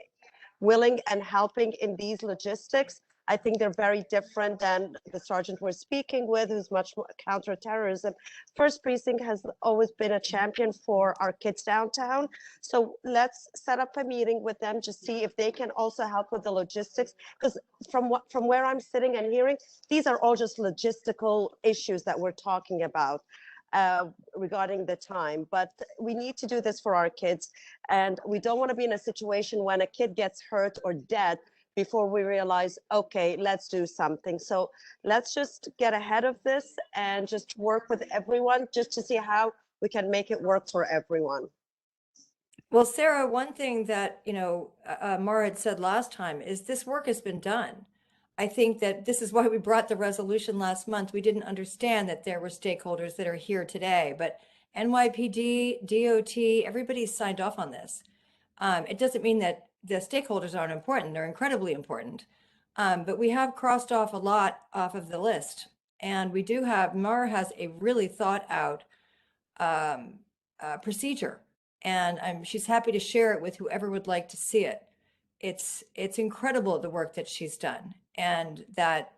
willing and helping in these logistics. I think they're very different than the sergeant we're speaking with, who's much more counterterrorism. First Precinct has always been a champion for our kids downtown. So let's set up a meeting with them to see if they can also help with the logistics. Because from where I'm sitting and hearing, these are all just logistical issues that we're talking about. Regarding the time, but we need to do this for our kids, and we don't want to be in a situation when a kid gets hurt or dead before we realize, okay, let's do something. So let's just get ahead of this and just work with everyone just to see how we can make it work for everyone. Well, Sarah, one thing that, Mara had said last time is this work has been done. I think that this is why we brought the resolution last month. We didn't understand that there were stakeholders that are here today, but NYPD, DOT, everybody's signed off on this. It doesn't mean that the stakeholders aren't important. They're incredibly important. But we have crossed off a lot off of the list. And we do have, Mara has a really thought out procedure. And she's happy to share it with whoever would like to see it. It's incredible the work that she's done and that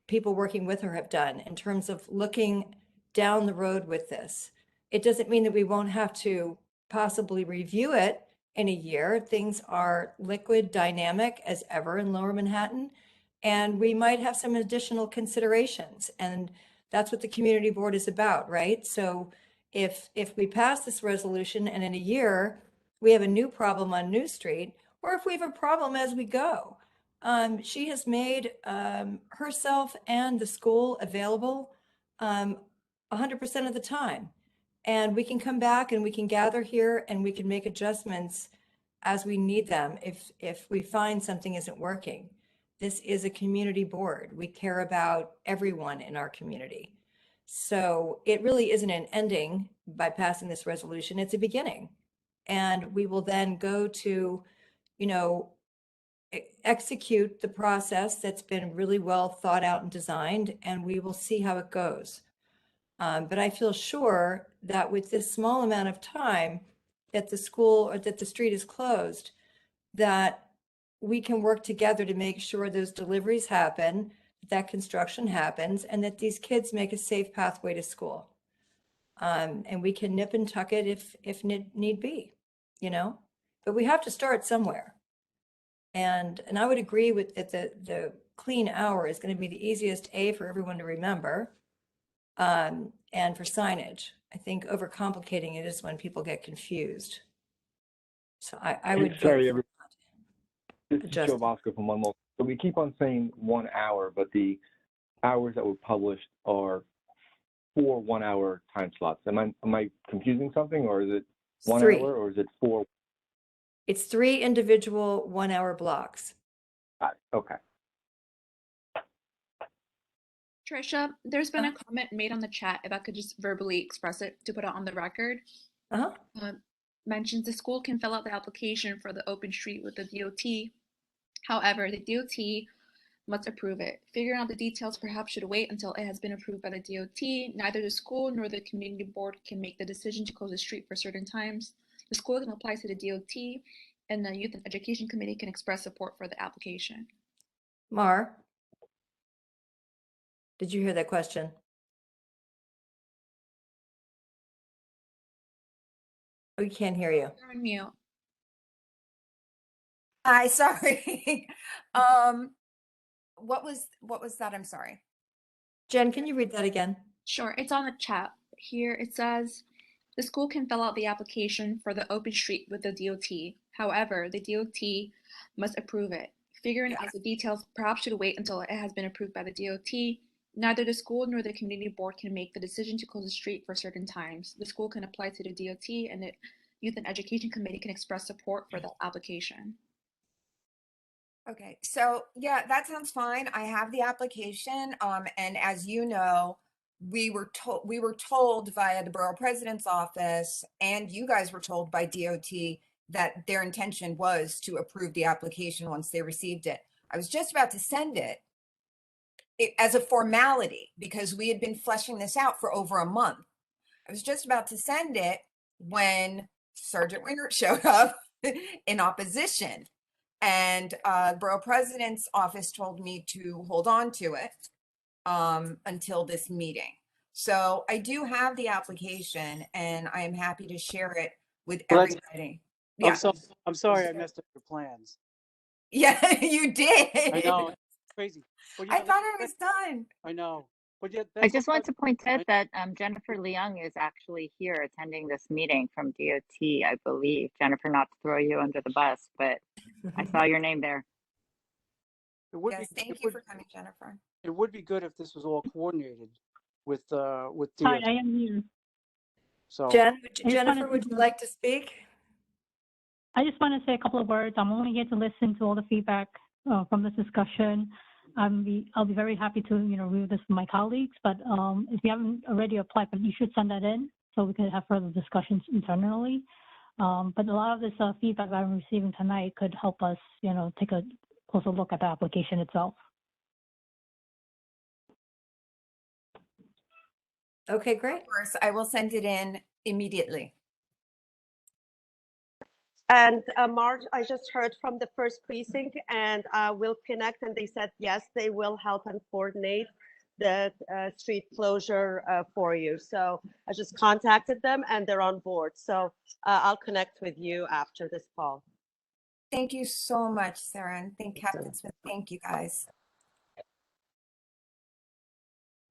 people working with her have done in terms of looking down the road with this. It doesn't mean that we won't have to possibly review it in a year. Things are liquid, dynamic as ever in Lower Manhattan, and we might have some additional considerations. And that's what the community board is about, right? So if we pass this resolution and in a year we have a new problem on New Street, or if we have a problem as we go, she has made herself and the school available 100% of the time. And we can come back and we can gather here and we can make adjustments as we need them if we find something isn't working. This is a community board. We care about everyone in our community. So it really isn't an ending by passing this resolution. It's a beginning. And we will then go to, execute the process that's been really well thought out and designed, and we will see how it goes. But I feel sure that with this small amount of time that the school or that the street is closed, that we can work together to make sure those deliveries happen, that construction happens, and that these kids make a safe pathway to school. And we can nip and tuck it if need be, but we have to start somewhere. And I would agree with that the clean hour is going to be the easiest for everyone to remember. And for signage, I think overcomplicating it is when people get confused. So I would Sorry, vote this is Joe Bosco from One More. So we keep on saying 1 hour, but the hours that were published are 4 1-hour time slots. Am I confusing something, or is it 1 3. hour, or is it 4? It's 3 individual 1-hour blocks. Got it. Okay. Trisha, there's been a comment made on the chat, if I could just verbally express it to put it on the record. Mentions the school can fill out the application for the open street with the DOT. However, the DOT must approve it. Figuring out the details perhaps should wait until it has been approved by the DOT. Neither the school nor the community board can make the decision to close the street for certain times. The school can apply to the DOT, and the Youth and Education Committee can express support for the application. Mar, did you hear that question? Oh, we can't hear you. You're on mute. Hi, sorry. What was that? I'm sorry. Jen, can you read that again? Sure, it's on the chat. Here it says, the school can fill out the application for the open street with the DOT. However, the DOT must approve it. Figuring out the details perhaps should wait until it has been approved by the DOT. Neither the school nor the community board can make the decision to close the street for certain times. The school can apply to the DOT, and the Youth and Education Committee can express support for the application. Okay, so yeah, that sounds fine. I have the application, and as you know, we were told via the borough president's office, and you guys were told by DOT that their intention was to approve the application once they received it. I was just about to send it as a formality because we had been fleshing this out for over a month. I was just about to send it when Sergeant Wingert showed up in opposition. And Borough President's office told me to hold on to it until this meeting. So I do have the application and I am happy to share it with Well, that's- everybody. I'm Yeah. so, I'm sorry I messed up your plans. Yeah, you did. I know, it's crazy. But, you I know, thought it was done. I know. But yet, I that's just what want to point out that Jennifer Leung is actually here attending this meeting from DOT, I believe. Jennifer, not to throw you under the bus, but I saw your name there. It would Yes, be, thank you for coming, Jennifer. it would be good if this was all coordinated with DOT. Hi, I am here. So Jennifer, would you like to speak? I just want to say a couple of words. I'm only here to listen to all the feedback from this discussion. I'll be very happy to review this with my colleagues. But if you haven't already applied, but you should send that in so we can have further discussions internally. But a lot of this feedback I'm receiving tonight could help us, take a closer look at the application itself. Okay, great. Of course, I will send it in immediately. And Marge, I just heard from the first precinct and we'll connect, and they said, yes, they will help and coordinate the street closure for you. So I just contacted them and they're on board. So I'll connect with you after this call. Thank you so much, Sarah, and thank Captain Smith. Thank you, guys.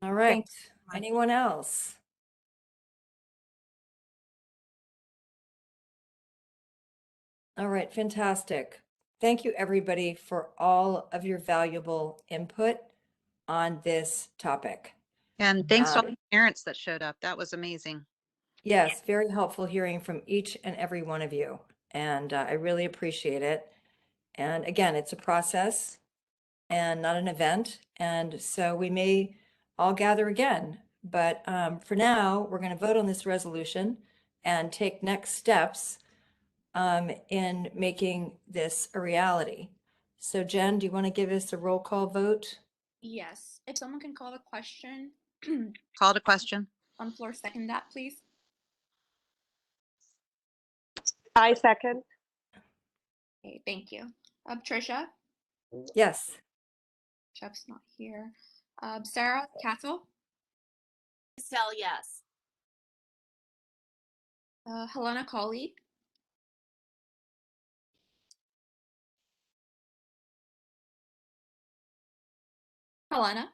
All right. Anyone else? All right, fantastic. Thank you, everybody, for all of your valuable input on this topic. And thanks to all the parents that showed up. That was amazing. Yes, very helpful hearing from each and every one of you. And I really appreciate it. And again, it's a process and not an event. And so we may all gather again. But for now, we're going to vote on this resolution and take next steps in making this a reality. So Jen, do you want to give us a roll call vote? Yes. If someone can call the question. Call to question. On floor, second that, please. I second. Okay, thank you. Tricia? Yes. Jeff's not here. Sarah Castle? Sell yes. Helena Colley? Helena,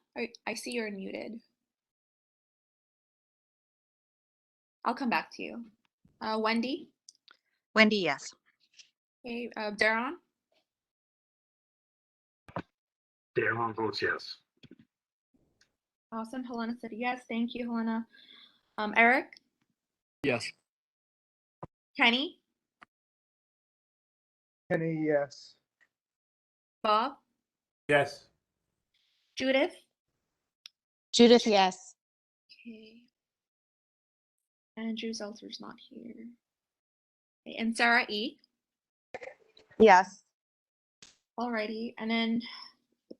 I see you're muted. I'll come back to you. Wendy? Wendy, yes. Okay, Daron? Daron votes yes. Awesome. Helena said yes. Thank you, Helena. Eric? Yes. Kenny? Kenny, yes. Bob? Yes. Judith? Judith, yes. Okay. Andrew Zelter's not here. Okay, and Sarah E? Yes. Alrighty, and then,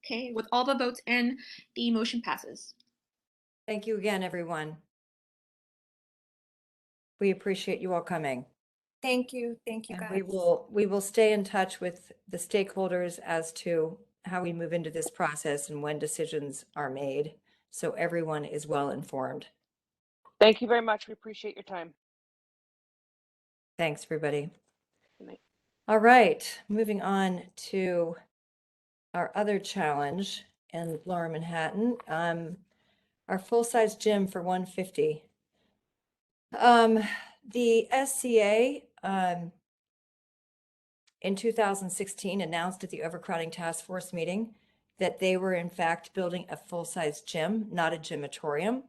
okay, with all the votes in, the motion passes. Thank you again, everyone. We appreciate you all coming. Thank you. Thank you, And guys. we will stay in touch with the stakeholders as to how we move into this process and when decisions are made, so everyone is well informed. Thank you very much. We appreciate your time. Thanks, everybody. Good night. All right, moving on to our other challenge in Lower Manhattan, our full-size gym for 150. The SCA in 2016 announced at the Overcrowding Task Force meeting that they were in fact building a full-size gym, not a gymatorium,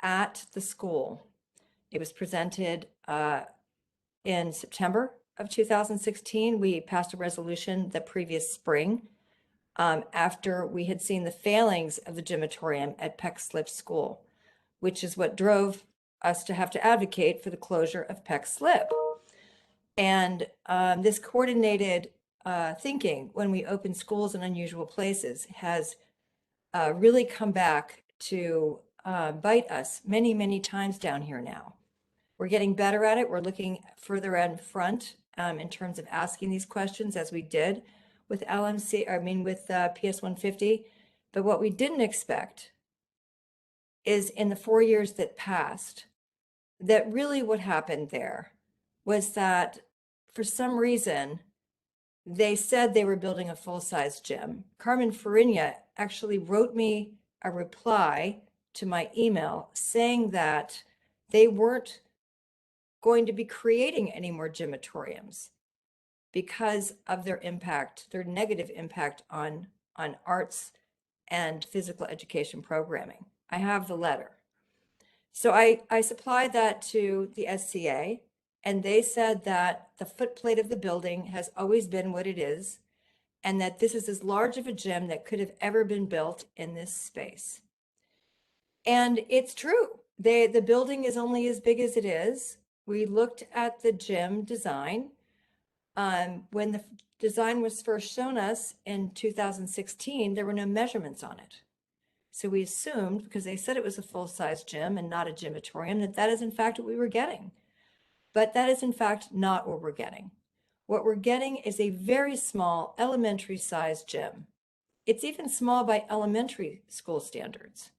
at the school. It was presented in September of 2016. We passed a resolution the previous spring after we had seen the failings of the gymatorium at Peck Slip School, which is what drove us to have to advocate for the closure of Peck Slip. And this coordinated thinking when we open schools in unusual places has really come back to bite us many, many times down here now. We're getting better at it. We're looking further in front in terms of asking these questions as we did with LMC, with PS 150. But what we didn't expect is in the 4 years that passed, that really what happened there was that for some reason, they said they were building a full-size gym. Carmen Farinha actually wrote me a reply to my email saying that they weren't going to be creating any more gymatoriums because of their impact, their negative impact on arts and physical education programming. I have the letter. So I supplied that to the SCA, and they said that the footplate of the building has always been what it is, and that this is as large of a gym that could have ever been built in this space. And it's true. The building is only as big as it is. We looked at the gym design. When the design was first shown us in 2016, there were no measurements on it. So we assumed, because they said it was a full-size gym and not a gymatorium, that that is in fact what we were getting. But that is in fact not what we're getting. What we're getting is a very small elementary-sized gym. It's even small by elementary school standards.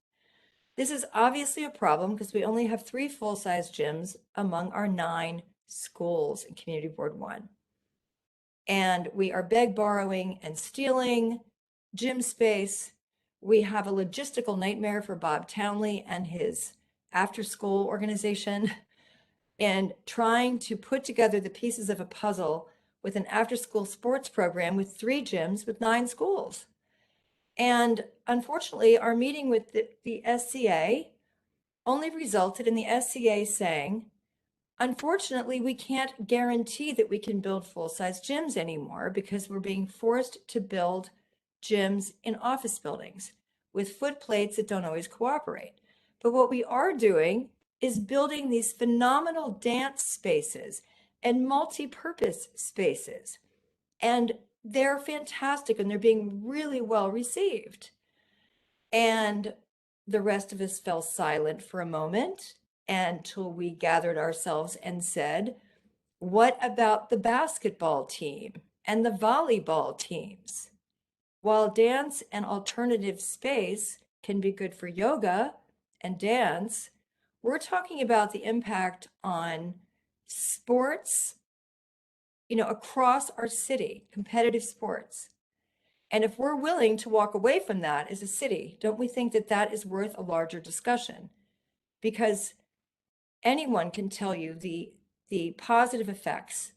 This is obviously a problem because we only have 3 full-size gyms among our 9 schools in Community Board 1. And we are borrowing, and stealing gym space. We have a logistical nightmare for Bob Townley and his after-school organization, and trying to put together the pieces of a puzzle with an after-school sports program with 3 gyms with 9 schools. And unfortunately, our meeting with the SCA only resulted in the SCA saying, unfortunately, we can't guarantee that we can build full-size gyms anymore because we're being forced to build gyms in office buildings with footplates that don't always cooperate. But what we are doing is building these phenomenal dance spaces and multi-purpose spaces. And they're fantastic, and they're being really well received. And the rest of us fell silent for a moment until we gathered ourselves and said, what about the basketball team and the volleyball teams? While dance and alternative space can be good for yoga and dance, we're talking about the impact on sports, across our city, competitive sports. And if we're willing to walk away from that as a city, don't we think that that is worth a larger discussion? Because anyone can tell you the positive effects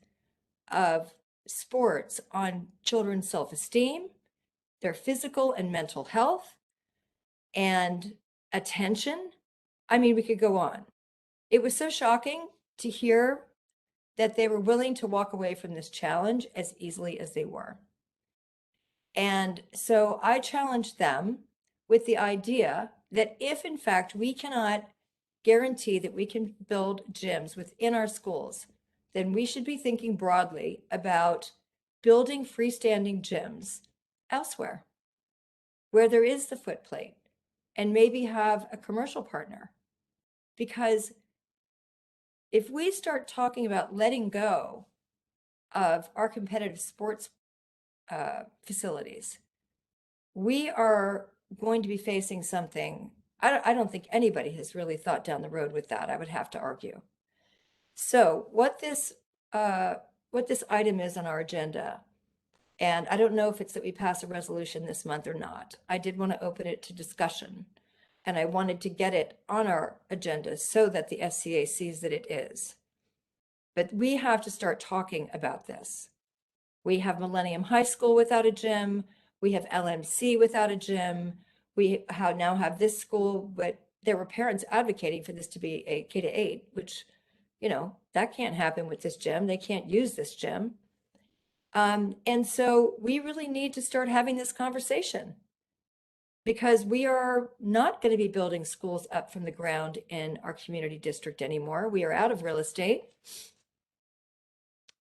of sports on children's self-esteem, their physical and mental health, and attention. I mean, we could go on. It was so shocking to hear that they were willing to walk away from this challenge as easily as they were. And so I challenged them with the idea that if in fact we cannot guarantee that we can build gyms within our schools, then we should be thinking broadly about building freestanding gyms elsewhere where there is the footplate, and maybe have a commercial partner. Because if we start talking about letting go of our competitive sports facilities, we are going to be facing something. I don't think anybody has really thought down the road with that, I would have to argue. So what this item is on our agenda, and I don't know if it's that we pass a resolution this month or not. I did want to open it to discussion, and I wanted to get it on our agenda so that the SCA sees that it is. But we have to start talking about this. We have Millennium High School without a gym. We have LMC without a gym. We now have this school, but there were parents advocating for this to be a K-8, which, that can't happen with this gym. They can't use this gym. And so we really need to start having this conversation, because we are not going to be building schools up from the ground in our community district anymore. We are out of real estate.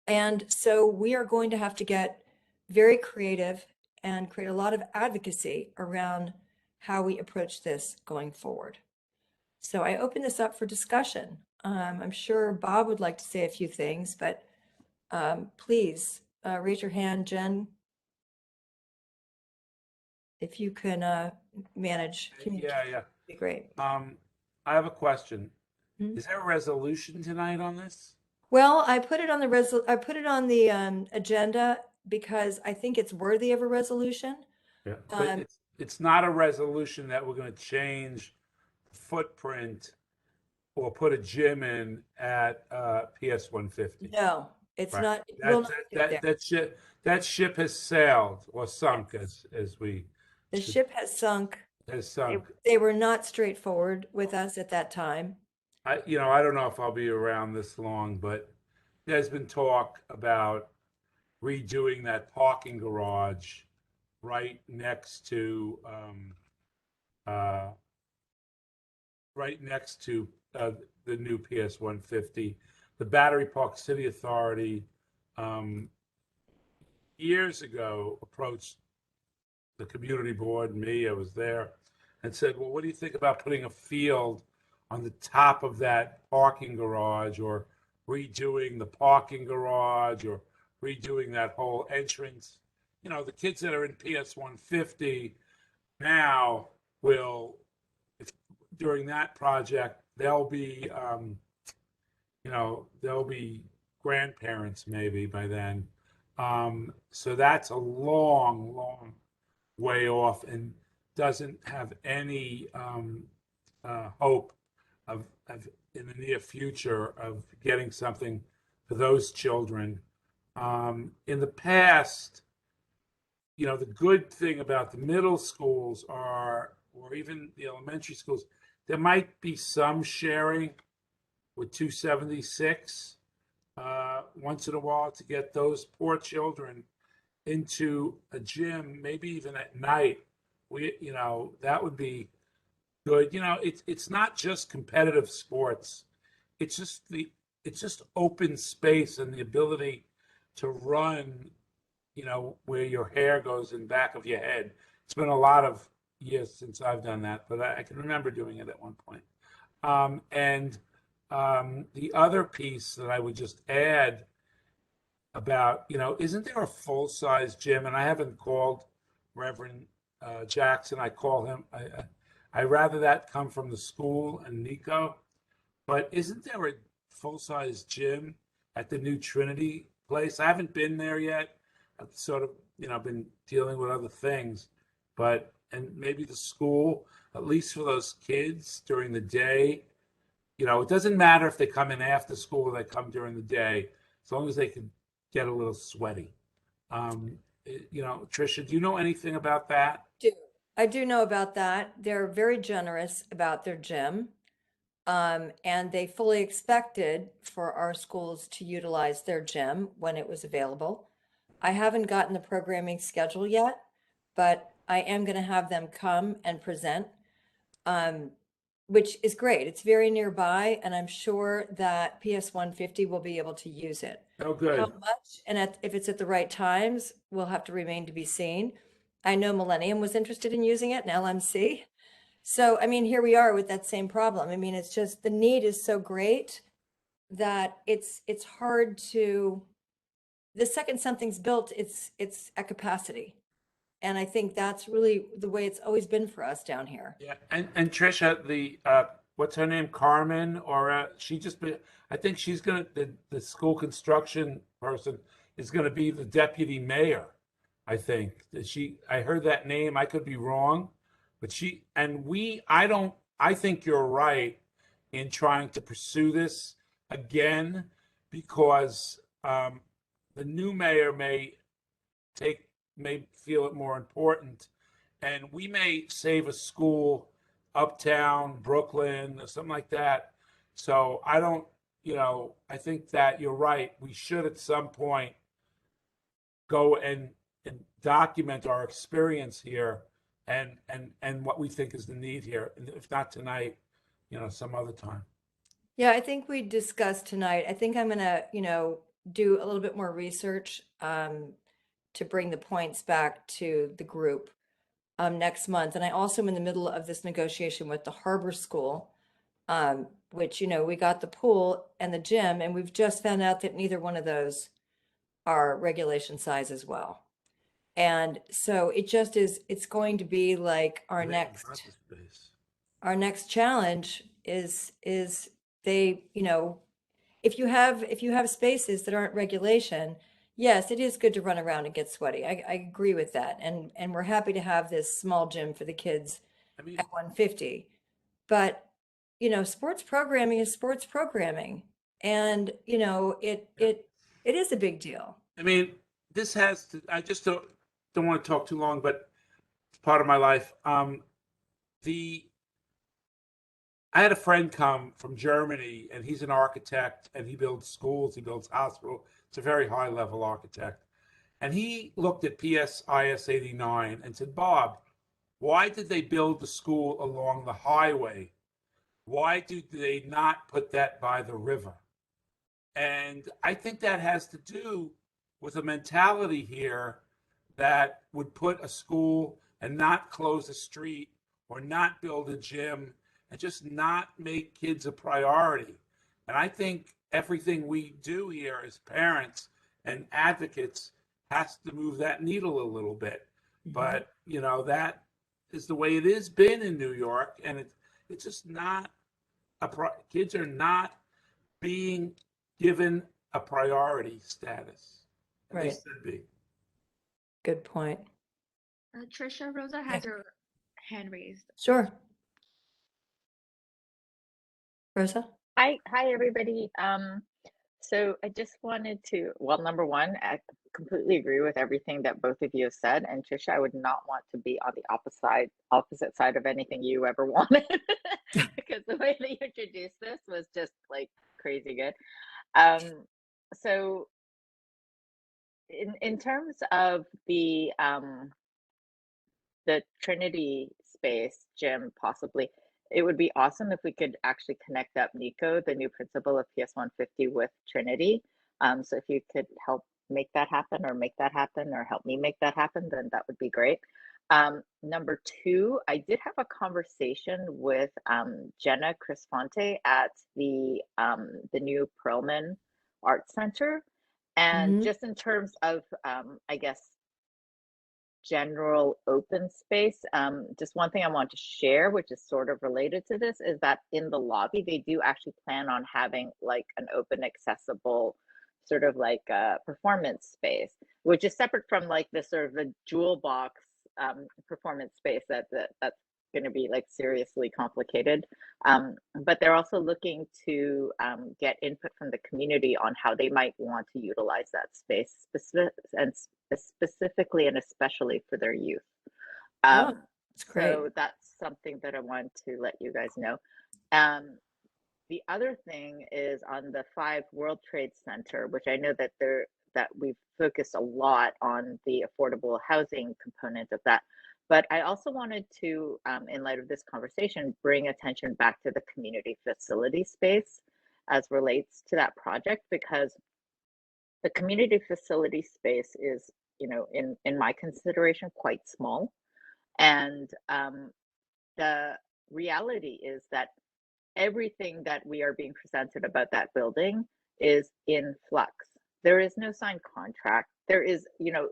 And so we are going to have to get very creative and create a lot of advocacy around how we approach this going forward. So I open this up for discussion. I'm sure Bob would like to say a few things, but Please raise your hand, Jen. If you can manage communication, Yeah. be great. I have a question. Mhm. Is there a resolution tonight on this? Well, I put it on the I put it on the agenda because I think it's worthy of a resolution. Yeah. But it's not a resolution that we're going to change footprint or put a gym in at PS 150. No, it's Right. not. It will not get there. That ship has sailed or sunk, as we The ship has sunk. has sunk. They were not straightforward with us at that time. I don't know if I'll be around this long, but there's been talk about redoing that parking garage right next to uh, the new PS 150. The Battery Park City Authority years ago approached the community board, me, I was there, and said, well, what do you think about putting a field on the top of that parking garage, or redoing the parking garage, or redoing that whole entrance? The kids that are in PS 150 now will, during that project, they'll be grandparents maybe by then. So that's a long way off and doesn't have any hope of in the near future of getting something for those children. In the past, the good thing about the middle schools or even the elementary schools, there might be some sharing with 276 once in a while to get those poor children into a gym, maybe even at night. That would be good. It's not just competitive sports. It's just open space and the ability to run, where your hair goes in back of your head. It's been a lot of years since I've done that, but I can remember doing it at one point. And the other piece that I would just add about, isn't there a full-size gym? And I haven't called Reverend Jackson. I call him. I rather that come from the school and Nico. But isn't there a full-size gym at the new Trinity place? I haven't been there yet. I've sort of, been dealing with other things. And maybe the school, at least for those kids during the day, it doesn't matter if they come in after school or they come during the day, as long as they can get a little sweaty. Tricia, do you know anything about that? I do know about that. They're very generous about their gym. And they fully expected for our schools to utilize their gym when it was available. I haven't gotten the programming schedule yet, but I am going to have them come and present, which is great. It's very nearby, and I'm sure that PS 150 will be able to use it. Oh, good. How much, and if it's at the right times, will have to remain to be seen. I know Millennium was interested in using it in LMC. So, I mean, here we are with that same problem. I mean, it's just the need is so great that it's hard to, the second something's built, it's at capacity. And I think that's really the way it's always been for us down here. Yeah, and Tricia, the what's her name, Carmen, or I think she's the school construction person is gonna be the deputy mayor. I think I heard that name. I could be wrong, but I think you're right in trying to pursue this again, because the new mayor may feel it more important, and we may save a school uptown Brooklyn or something like that. So I think that you're right. We should at some point go and document our experience here and what we think is the need here. And if not tonight, some other time. Yeah, I think we discussed tonight. I think I'm gonna, do a little bit more research to bring the points back to the group next month. And I also am in the middle of this negotiation with the Harbor School, which, we got the pool and the gym, and we've just found out that neither one of those our regulation size as well. And so it just is, it's going to be like our next challenge is they, you know, if you have spaces that aren't regulation, yes, it is good to run around and get sweaty. I agree with that. And we're happy to have this small gym for the kids at 150. But, you know, sports programming is sports programming. And, you know, it is a big deal. I mean, this has to, I just don't want to talk too long, but it's part of my life. I had a friend come from Germany, and he's an architect, and he builds schools, he builds hospitals. It's a very high level architect. And he looked at PSIS 89 and said, Bob, why did they build the school along the highway? Why do they not put that by the river? And I think that has to do with a mentality here that would put a school and not close a street or not build a gym and just not make kids a priority. And I think everything we do here as parents and advocates has to move that needle a little bit. But, you know, that is the way it has been in New York. And it's just not, kids are not being given a priority status. And they Right. should be. Good point. Trisha, Rosa has her hand raised. Sure. Rosa? Hi, everybody. So I just wanted to, well, number one, I completely agree with everything that both of you have said. And Trisha, I would not want to be on the opposite side of anything you ever wanted, because the way that you introduced this was just like crazy good. So in terms of the Trinity space gym, possibly, it would be awesome if we could actually connect up Nico, the new principal of PS 150, with Trinity. So if you could help make that happen or help me make that happen, then that would be great. Number two, I did have a conversation with Jenna Crisfonte at the new Perlman Art Center. And just in terms of, I guess, general open space, just one thing I want to share, which is sort of related to this, is that in the lobby, they do actually plan on having like an open, accessible sort of like performance space, which is separate from like the sort of the jewel box performance space that's going to be like seriously complicated. But they're also looking to get input from the community on how they might want to utilize that space, specifically and especially for their youth. That's great. So that's something that I want to let you guys know. The other thing is on the 5 World Trade Center, which I know that we've focused a lot on the affordable housing component of that. But I also wanted to, in light of this conversation, bring attention back to the community facility space as relates to that project, because the community facility space is, you know, in my consideration, quite small. And the reality is that everything that we are being presented about that building is in flux. There is no signed contract. There is, you know,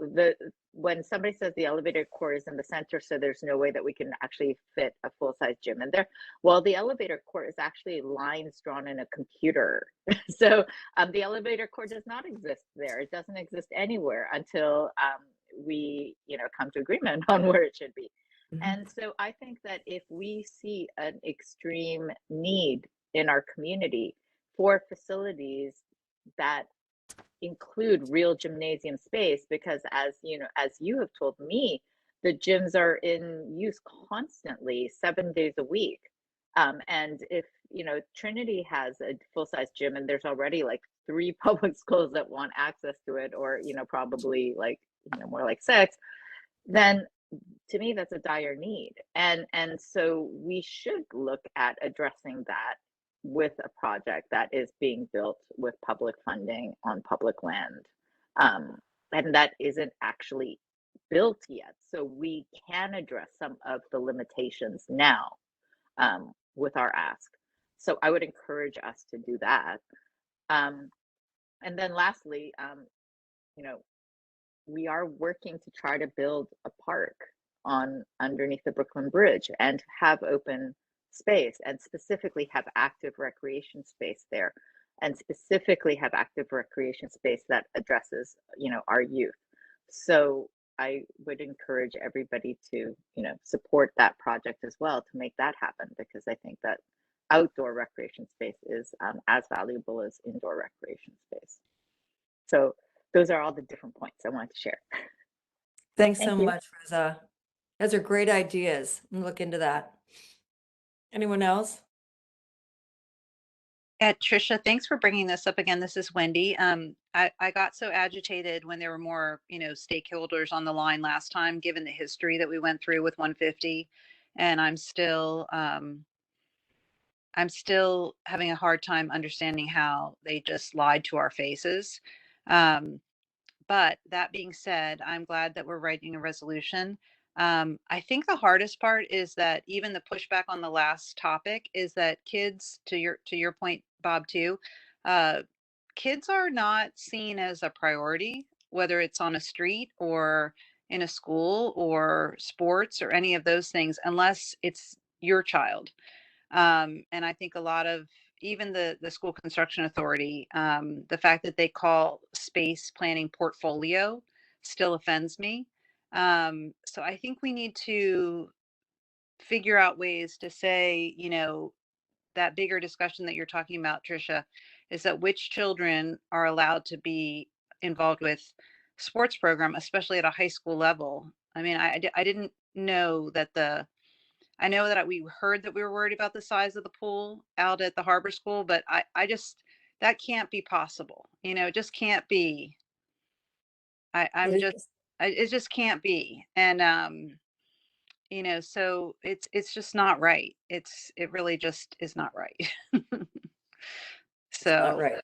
when somebody says the elevator court is in the center, so there's no way that we can actually fit a full-size gym in there. Well, the elevator court is actually lines drawn in a computer. So the elevator court does not exist there. It doesn't exist anywhere until we, you know, come to agreement on where it should be. And so I think that if we see an extreme need in our community for facilities that include real gymnasium space, because as you know, as you have told me, the gyms are in use constantly 7 days a week. And if, you know, Trinity has a full-size gym and there's already like 3 public schools that want access to it, or, you know, probably like, you know, more like 6, then to me that's a dire need. And so we should look at addressing that with a project that is being built with public funding on public land, and that isn't actually built yet, so we can address some of the limitations now with our ask. So I would encourage us to do that. And then lastly, you know, we are working to try to build a park on underneath the Brooklyn Bridge and have open space, and specifically have active recreation space there, and specifically have active recreation space that addresses, you know, our youth. So I would encourage everybody to, you know, support that project as well to make that happen, because I think that outdoor recreation space is as valuable as indoor recreation space. So those are all the different points I wanted to share. Thanks Thank so you. much, Rosa. Those are great ideas. I'm gonna look into that. Anyone else? Yeah, Tricia, thanks for bringing this up again. This is Wendy. I got so agitated when there were more, you know, stakeholders on the line last time, given the history that we went through with 150, and I'm still having a hard time understanding how they just lied to our faces. But that being said, I'm glad that we're writing a resolution. I think the hardest part is that even the pushback on the last topic is that kids, to your point, Bob, too, kids are not seen as a priority, whether it's on a street or in a school or sports or any of those things, unless it's your child. And I think a lot of even the school construction authority, the fact that they call space planning portfolio still offends me. So I think we need to figure out ways to say, you know, that bigger discussion that you're talking about, Tricia, is that which children are allowed to be involved with sports program, especially at a high school level. I mean, I didn't know that I know that we heard that we were worried about the size of the pool out at the harbor school, but I just, that can't be possible. You know, it just can't be. It is. It just can't be. And, you know, so it's just not right. It really just is not right. It's not So right.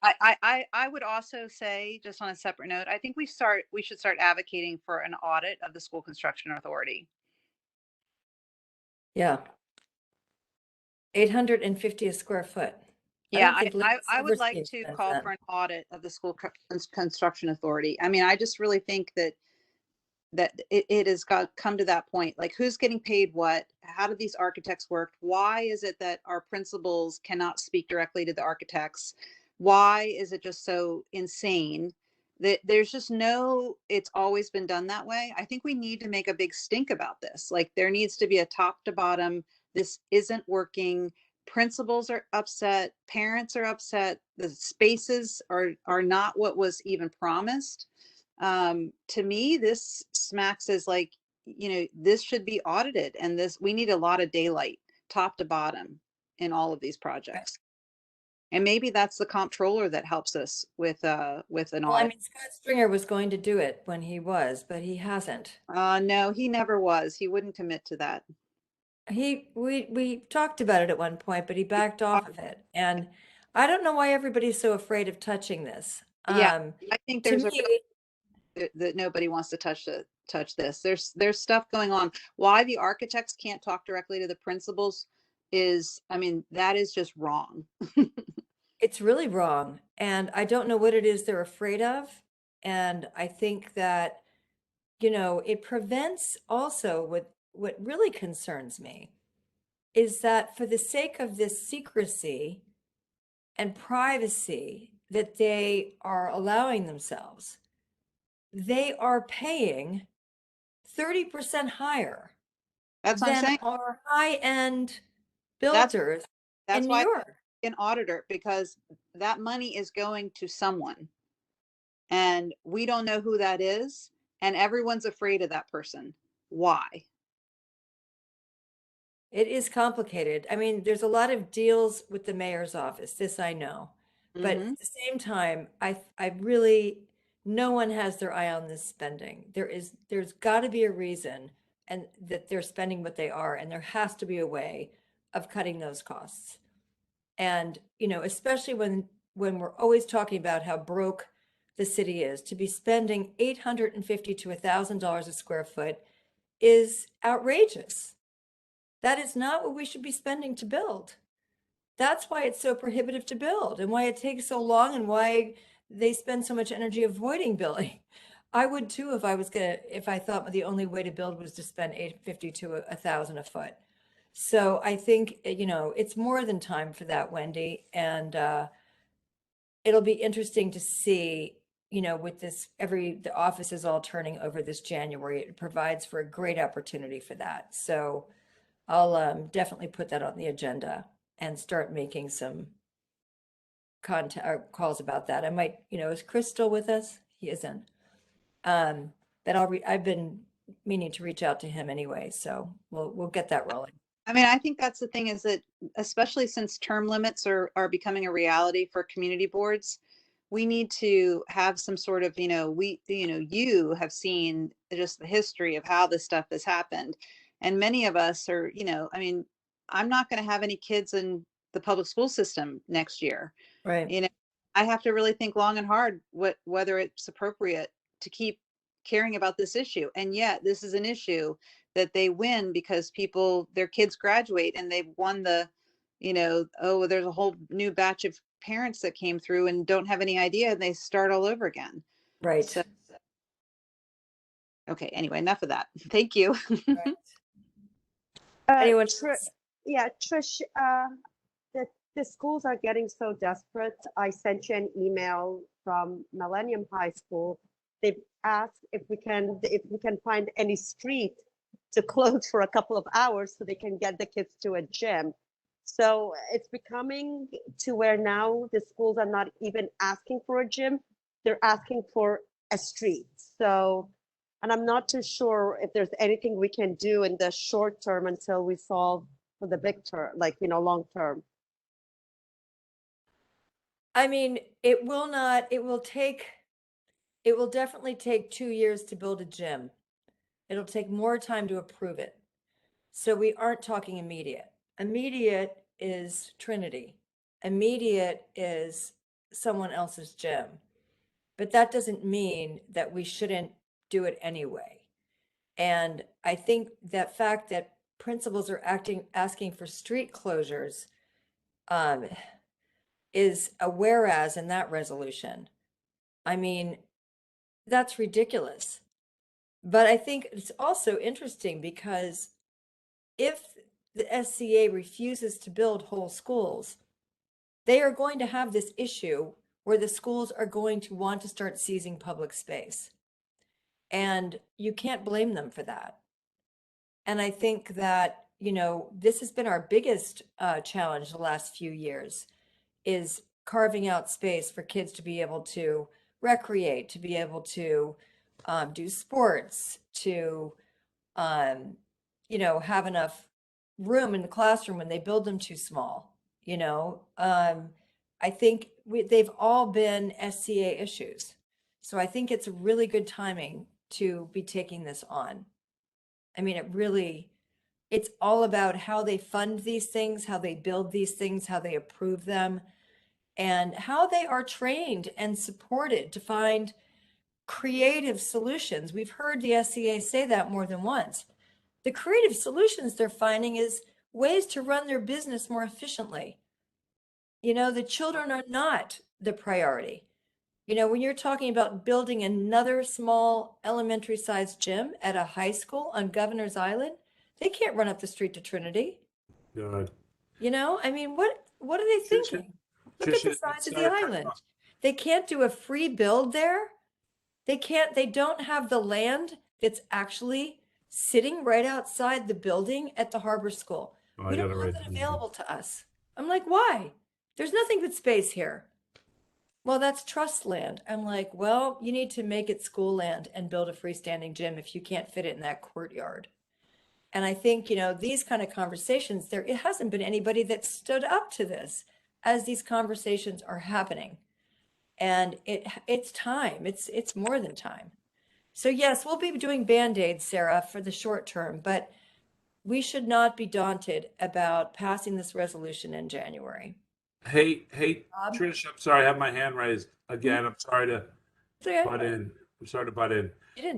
I would also say, just on a separate note, I think we should start advocating for an audit of the school construction authority. Yeah. 850 a square foot. Yeah, I don't think I would like Silverstein to spends call that. for an audit of the school construction authority. I mean, I just really think that it has come to that point. Like, who's getting paid what? How do these architects work? Why is it that our principals cannot speak directly to the architects? Why is it just so insane that there's just no, it's always been done that way? I think we need to make a big stink about this. Like, there needs to be a top to bottom. This isn't working. Principals are upset. Parents are upset. The spaces are not what was even promised. To me, this smacks as like, you know, this should be audited, and we need a lot of daylight, top to bottom, in all of these projects. And maybe that's the comptroller that helps us with an Well, I audit. mean, Scott Stringer was going to do it when he was, but he hasn't. No, he never was. He wouldn't commit to that. We talked about it at one point, but he backed off of it. And I don't know why everybody's so afraid of touching this. Yeah, I think To there's me, that nobody wants to touch this. There's stuff going on. Why the architects can't talk directly to the principals is, I mean, that is just wrong. it's really wrong. And I don't know what it is they're afraid of. And I think that, you know, it prevents also what really concerns me is that for the sake of this secrecy and privacy that they are allowing themselves, they are paying 30% higher That's what I'm than saying. our high-end That's builders in New why York. an auditor, because that money is going to someone, and we don't know who that is, and everyone's afraid of that person. Why? It is complicated. I mean, there's a lot of deals with the mayor's office, this I know. But Mhm. at the same time, I really, no one has their eye on this spending. There's got to be a reason and that they're spending what they are, and there has to be a way of cutting those costs. And, you know, especially when we're always talking about how broke the city is, to be spending $850 to $1,000 a square foot is outrageous. That is not what we should be spending to build. That's why it's so prohibitive to build and why it takes so long and why they spend so much energy avoiding building. I would too if I thought the only way to build was to spend $850 to $1,000 a foot. So I think, it's more than time for that, Wendy. And it'll be interesting to see, with this, the office is all turning over this January. It provides for a great opportunity for that. So I'll definitely put that on the agenda and start making some contact or calls about that. I might, is Chris still with us? He isn't. But I've been meaning to reach out to him anyway, so we'll get that rolling. I mean, I think that's the thing is that, especially since term limits are becoming a reality for community boards, we need to have some sort of, you have seen just the history of how this stuff has happened. And many of us are, I mean, I'm not going to have any kids in the public school system next year. Right. I have to really think long and hard whether it's appropriate to keep caring about this issue. And yet this is an issue that they win because their kids graduate and they've won the, oh, there's a whole new batch of parents that came through and don't have any idea and they start all over again. Right. So, okay. Anyway, enough of that. Thank you. Right. Anyone? Yeah, Trish, the schools are getting so desperate. I sent you an email from Millennium High School. They've asked if we can find any street to close for a couple of hours so they can get the kids to a gym. So it's becoming to where now the schools are not even asking for a gym, they're asking for a street. So, and I'm not too sure if there's anything we can do in the short term until we solve for the big term, long term. I mean, it will definitely take 2 years to build a gym. It'll take more time to approve it. So we aren't talking immediate. Immediate is Trinity. Immediate is someone else's gym. But that doesn't mean that we shouldn't do it anyway. And I think that fact that principals are asking for street closures is a whereas in that resolution. I mean, that's ridiculous. But I think it's also interesting because if the SCA refuses to build whole schools, they are going to have this issue where the schools are going to want to start seizing public space. And you can't blame them for that. And I think that, this has been our biggest challenge the last few years, is carving out space for kids to be able to recreate, to be able to do sports, to, have enough room in the classroom when they build them too small. I think they've all been SCA issues. So I think it's really good timing to be taking this on. I mean, it's all about how they fund these things, how they build these things, how they approve them, and how they are trained and supported to find creative solutions. We've heard the SCA say that more than once. The creative solutions they're finding is ways to run their business more efficiently. The children are not the priority. When you're talking about building another small elementary sized gym at a high school on Governor's Island, they can't run up the street to Trinity. Good. I mean, what are they thinking? Look at the size of the island. They can't do a free build there. They don't have the land that's actually sitting right outside the building at the harbor school. We don't have that available to us. I'm like, why? There's nothing but space here. Well, that's trust land. I'm like, well, you need to make it school land and build a freestanding gym if you can't fit it in that courtyard. And I think, these kind of conversations, it hasn't been anybody that stood up to this as these conversations are happening. And it's time. It's more than time. So yes, we'll be doing Band-Aids, Sarah, for the short term, but we should not be daunted about passing this resolution in January. Hey, Trish, I'm sorry, I have my hand raised again. I'm sorry to butt in.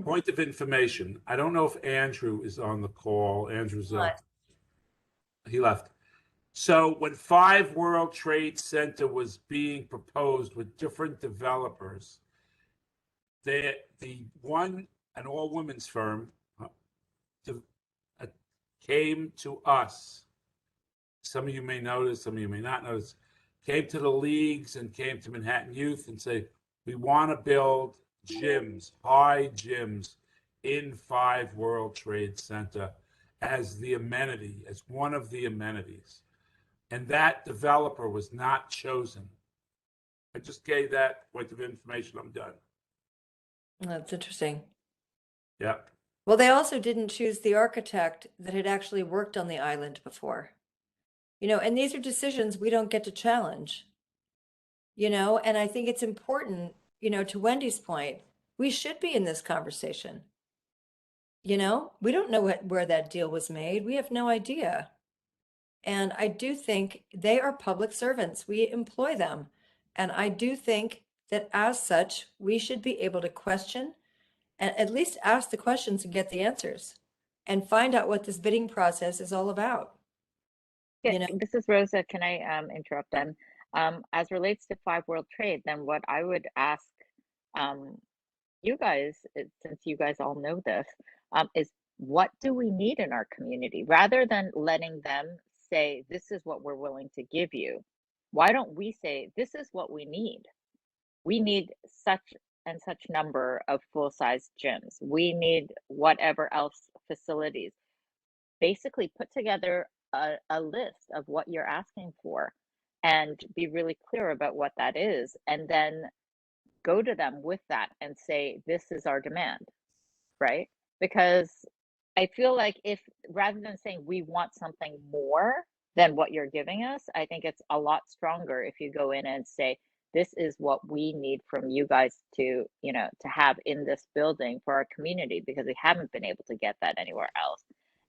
Point of information. I don't know if Andrew is on the call. Andrew's he left. So when 5 World Trade Center was being proposed with different developers, the one, an all-women's firm, came to us. Some of you may notice, some of you may not notice, came to the leagues and came to Manhattan Youth and say, we want to build gyms, high gyms in 5 World Trade Center as the amenity, as one of the amenities. And that developer was not chosen. I just gave that point of information. I'm done. That's interesting. Yep. Well, they also didn't choose the architect that had actually worked on the island before. You know, and these are decisions we don't get to challenge. You know, and I think it's important, you know, to Wendy's point, we should be in this conversation. You know, we don't know where that deal was made. We have no idea. And I do think they are public servants. We employ them. And I do think that as such, we should be able to question and at least ask the questions and get the answers and find out what this bidding process is all about. Yeah, You know, this is Rosa. Can I interrupt then? As relates to 5 World Trade, then what I would ask you guys, since you guys all know this, is what do we need in our community? Rather than letting them say, this is what we're willing to give you, why don't we say, this is what we need? We need such and such number of full-size gyms. We need whatever else facilities. Basically put together a list of what you're asking for and be really clear about what that is, and then go to them with that and say, this is our demand, right? Because I feel like if rather than saying we want something more than what you're giving us, I think it's a lot stronger if you go in and say, this is what we need from you guys to, you know, to have in this building for our community, because we haven't been able to get that anywhere else.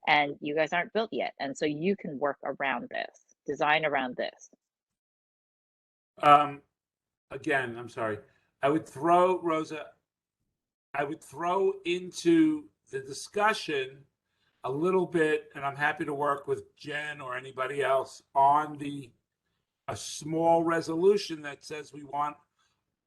And you guys aren't built yet. And so you can work around this, design around this. Again, I'm sorry. I would throw, Rosa, I would throw into the discussion a little bit, and I'm happy to work with Jen or anybody else on a small resolution that says we want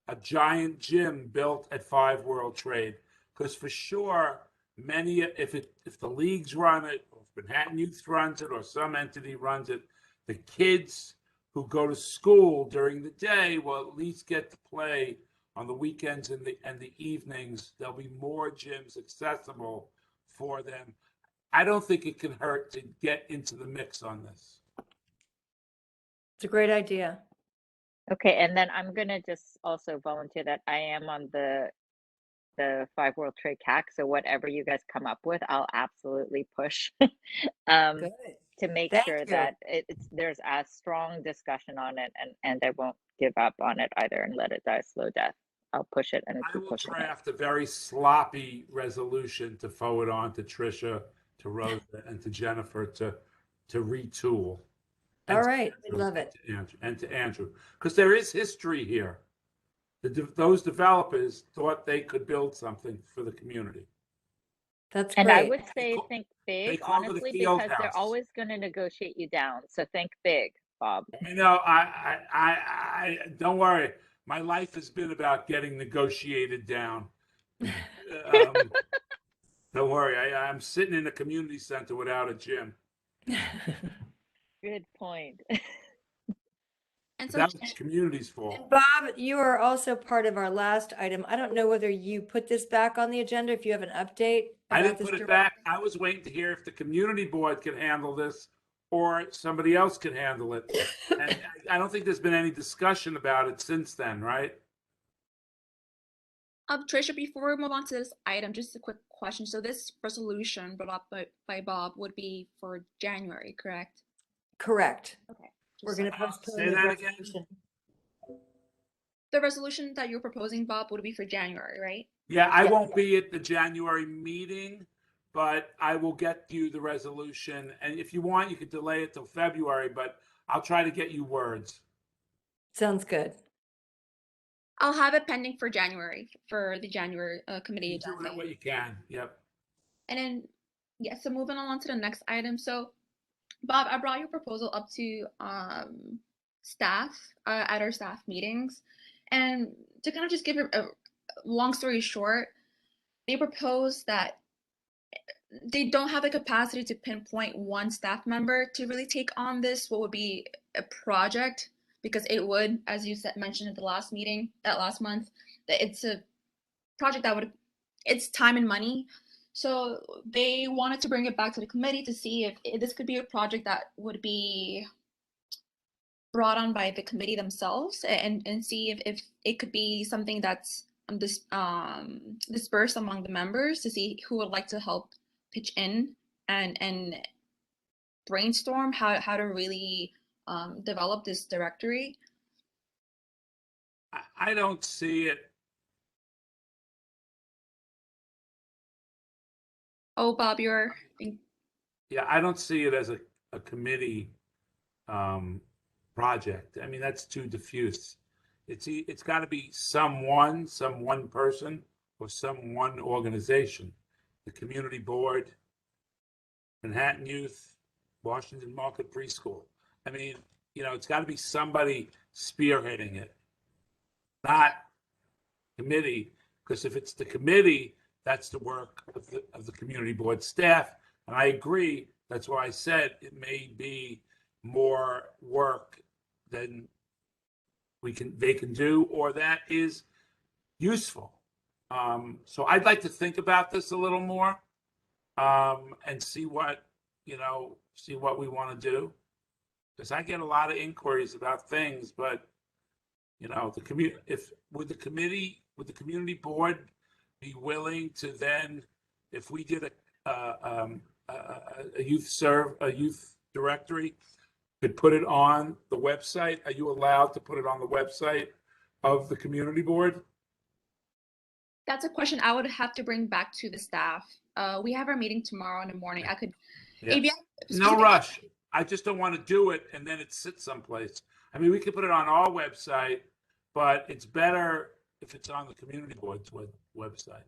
a giant gym built at 5 World Trade. Because for sure, many, if the leagues run it, or if Manhattan Youth runs it, or some entity runs it, the kids who go to school during the day will at least get to play on the weekends and the evenings. There'll be more gyms accessible for them. I don't think it can hurt to get into the mix on this. it's a great idea. Okay, and then I'm gonna just also volunteer that I am on the 5 World Trade CAC, so whatever you guys come up with, I'll absolutely push Good. to make Thank sure you. that there's a strong discussion on it, and I won't give up on it either and let it die a slow death. I'll push it and I keep will pushing it. draft a very sloppy resolution to forward on to Tricia, to Rosa, and to Jennifer to retool. All right. I love it. And to Andrew, because there is history here. Those developers thought they could build something for the community. That's And I great. would say think big, called it a honestly, field because they're house. always going to negotiate you down. So think big, Bob. You know, I don't worry. My life has been about getting negotiated down. Don't worry. I'm sitting in a community center without a gym. Good point. And so, That was the community's fault. Bob, you are also part of our last item. I don't know whether you put this back on the agenda, if you have an update I about didn't this. put it back. I was waiting to hear if the community board could handle this or somebody else could handle it. And I don't think there's been any discussion about it since then, right? Tricia, before we move on to this item, just a quick question. So this resolution brought up by Bob would be for January, correct? Correct. Okay. We're going to postpone Say the that again. resolution. The resolution that you're proposing, Bob, would be for January, right? Yeah, I won't be at the January meeting, but I will get you the resolution. And if you want, you could delay it till February, but I'll try to get you words. Sounds good. I'll have it pending for January, for the January committee Do agenda. what you can. Yep. And then, yeah, so moving on to the next item. So Bob, I brought your proposal up to staff at our staff meetings, and to kind of just give a long story short, they proposed that they don't have the capacity to pinpoint one staff member to really take on this, what would be a project, because it would, as you said, mentioned at the last meeting, that last month, that it's a project that would, it's time and money. So they wanted to bring it back to the committee to see if this could be a project that would be brought on by the committee themselves, and see if it could be something that's dispersed among the members to see who would like to help pitch in and brainstorm how to really develop this directory. I don't see it. Oh, Bob, you're. Yeah, I don't see it as a committee project. I mean, that's too diffuse. It's got to be some one person, or some one organization. The community board, Manhattan Youth, Washington Market Preschool. I mean, it's got to be somebody spearheading it, not committee. Because if it's the committee, that's the work of the community board staff. And I agree. That's why I said it may be more work than they can do, or that is useful. So I'd like to think about this a little more, and see what we want to do. Because I get a lot of inquiries about things, but would the community board be willing to then, if we did a youth directory, could put it on the website? Are you allowed to put it on the website of the community board? That's a question I would have to bring back to the staff. We have our meeting tomorrow in the morning. I could. Yeah. No rush. I just don't want to do it and then it sits someplace. I mean, we could put it on our website, but it's better if it's on the community board's website.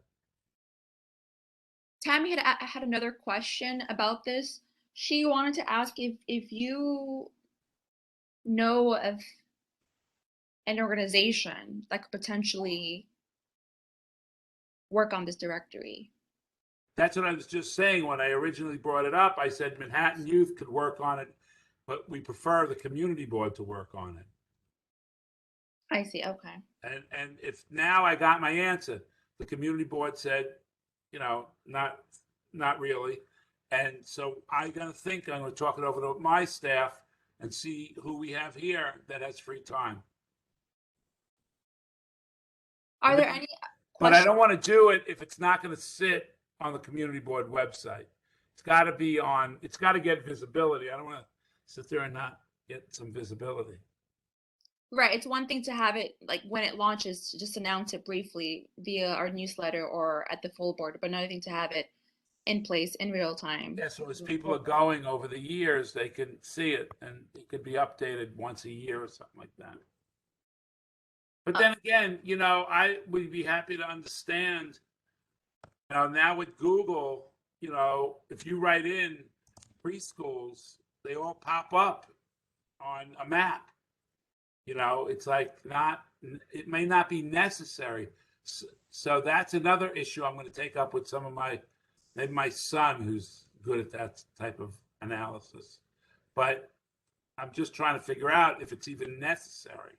Tammy had another question about this. She wanted to ask if you know of an organization that could potentially work on this directory. That's what I was just saying when I originally brought it up. I said Manhattan Youth could work on it, but we prefer the community board to work on it. I see. Okay. And if now I got my answer, the community board said, not really. And so I'm going to talk it over to my staff and see who we have here that has free time. Are there any questions? But I don't want to do it if it's not going to sit on the community board website. It's got to get visibility. I don't want to sit there and not get some visibility. Right. It's one thing to have it, like when it launches, to just announce it briefly via our newsletter or at the full board, but another thing to have it in place in real time. Yeah, so as people are going over the years, they can see it, and it could be updated once a year or something like that. But then again, I would be happy to understand, now with Google, if you write in preschools, they all pop up on a map. It's like it may not be necessary. So that's another issue I'm going to take up with maybe my son, who's good at that type of analysis. But I'm just trying to figure out if it's even necessary.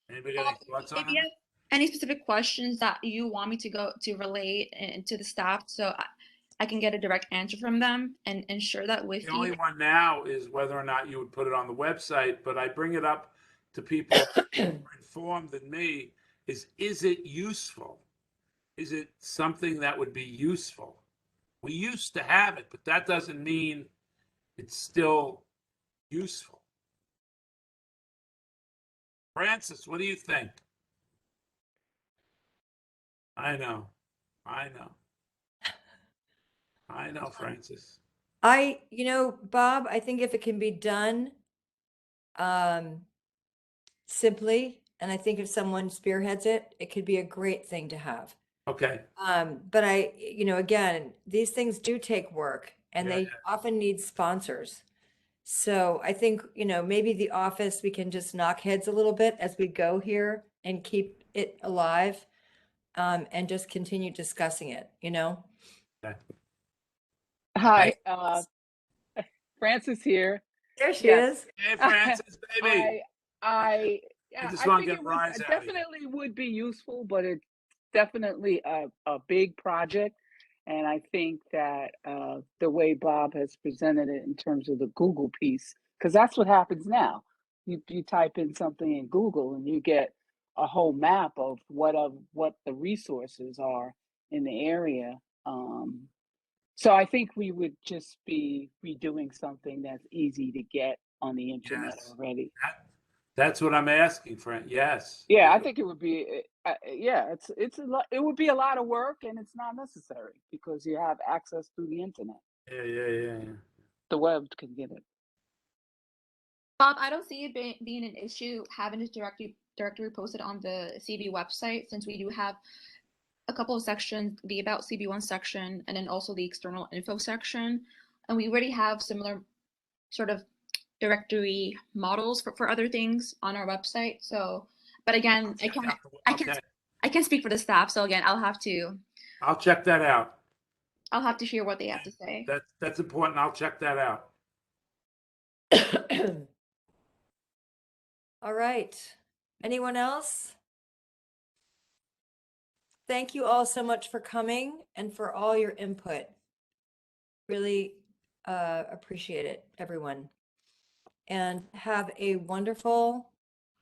Anybody got any thoughts on If you have any specific questions that you want me to relate to the staff, so I can get a direct answer from them and ensure that with the only one now is whether or not you would put it on the website, but I bring it up to people who are informed than me, is it useful? Is it something that would be useful? We used to have it, but that doesn't mean it's still useful. Francis, what do you think? I know, Francis. Bob, I think if it can be done simply, and I think if someone spearheads it, it could be a great thing to have. Okay. But again, these things do take work, and Yeah. they often need sponsors. So I think, maybe the office, we can just knock heads a little bit as we go here and keep it alive, and just continue discussing it, Okay. Hi, Francis here. There she Yes. is. Hey, Francis, baby. I just I want to think get it a rise out of you. definitely would be useful, but it's definitely a big project. And I think that the way Bob has presented it in terms of the Google piece, because that's what happens now. You type in something in Google and you get a whole map of what the resources are in the area. So I think we would just be redoing something that's easy to get on the internet Yes. already. That's what I'm asking, Frank. Yes. Yeah, I think it would be. Yeah, it's a lot. It would be a lot of work, and it's not necessary because you have access through the internet. Yeah. The web can get it. Bob, I don't see it being an issue having this directory posted on the CB website, since we do have a couple of sections, the About CB1 section, and then also the external info section. And we already have similar sort of directory models for other things on our website. So, but again, I can't speak for the staff. So again, I'll have check that out. I'll have to hear what they have to say. That's important. I'll check that out. All right. Anyone else? Thank you all so much for coming and for all your input. Really appreciate it, everyone. And have a wonderful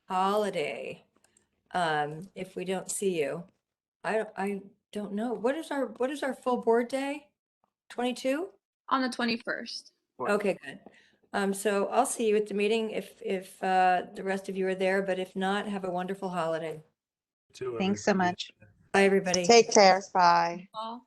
holiday. If we don't see you, I don't know. What is our full board day? 22? On the 21st. Okay, good. So I'll see you at the meeting if the rest of you are there, but if not, have a wonderful holiday. Thanks so much. Bye, everybody. Take care. Bye. All.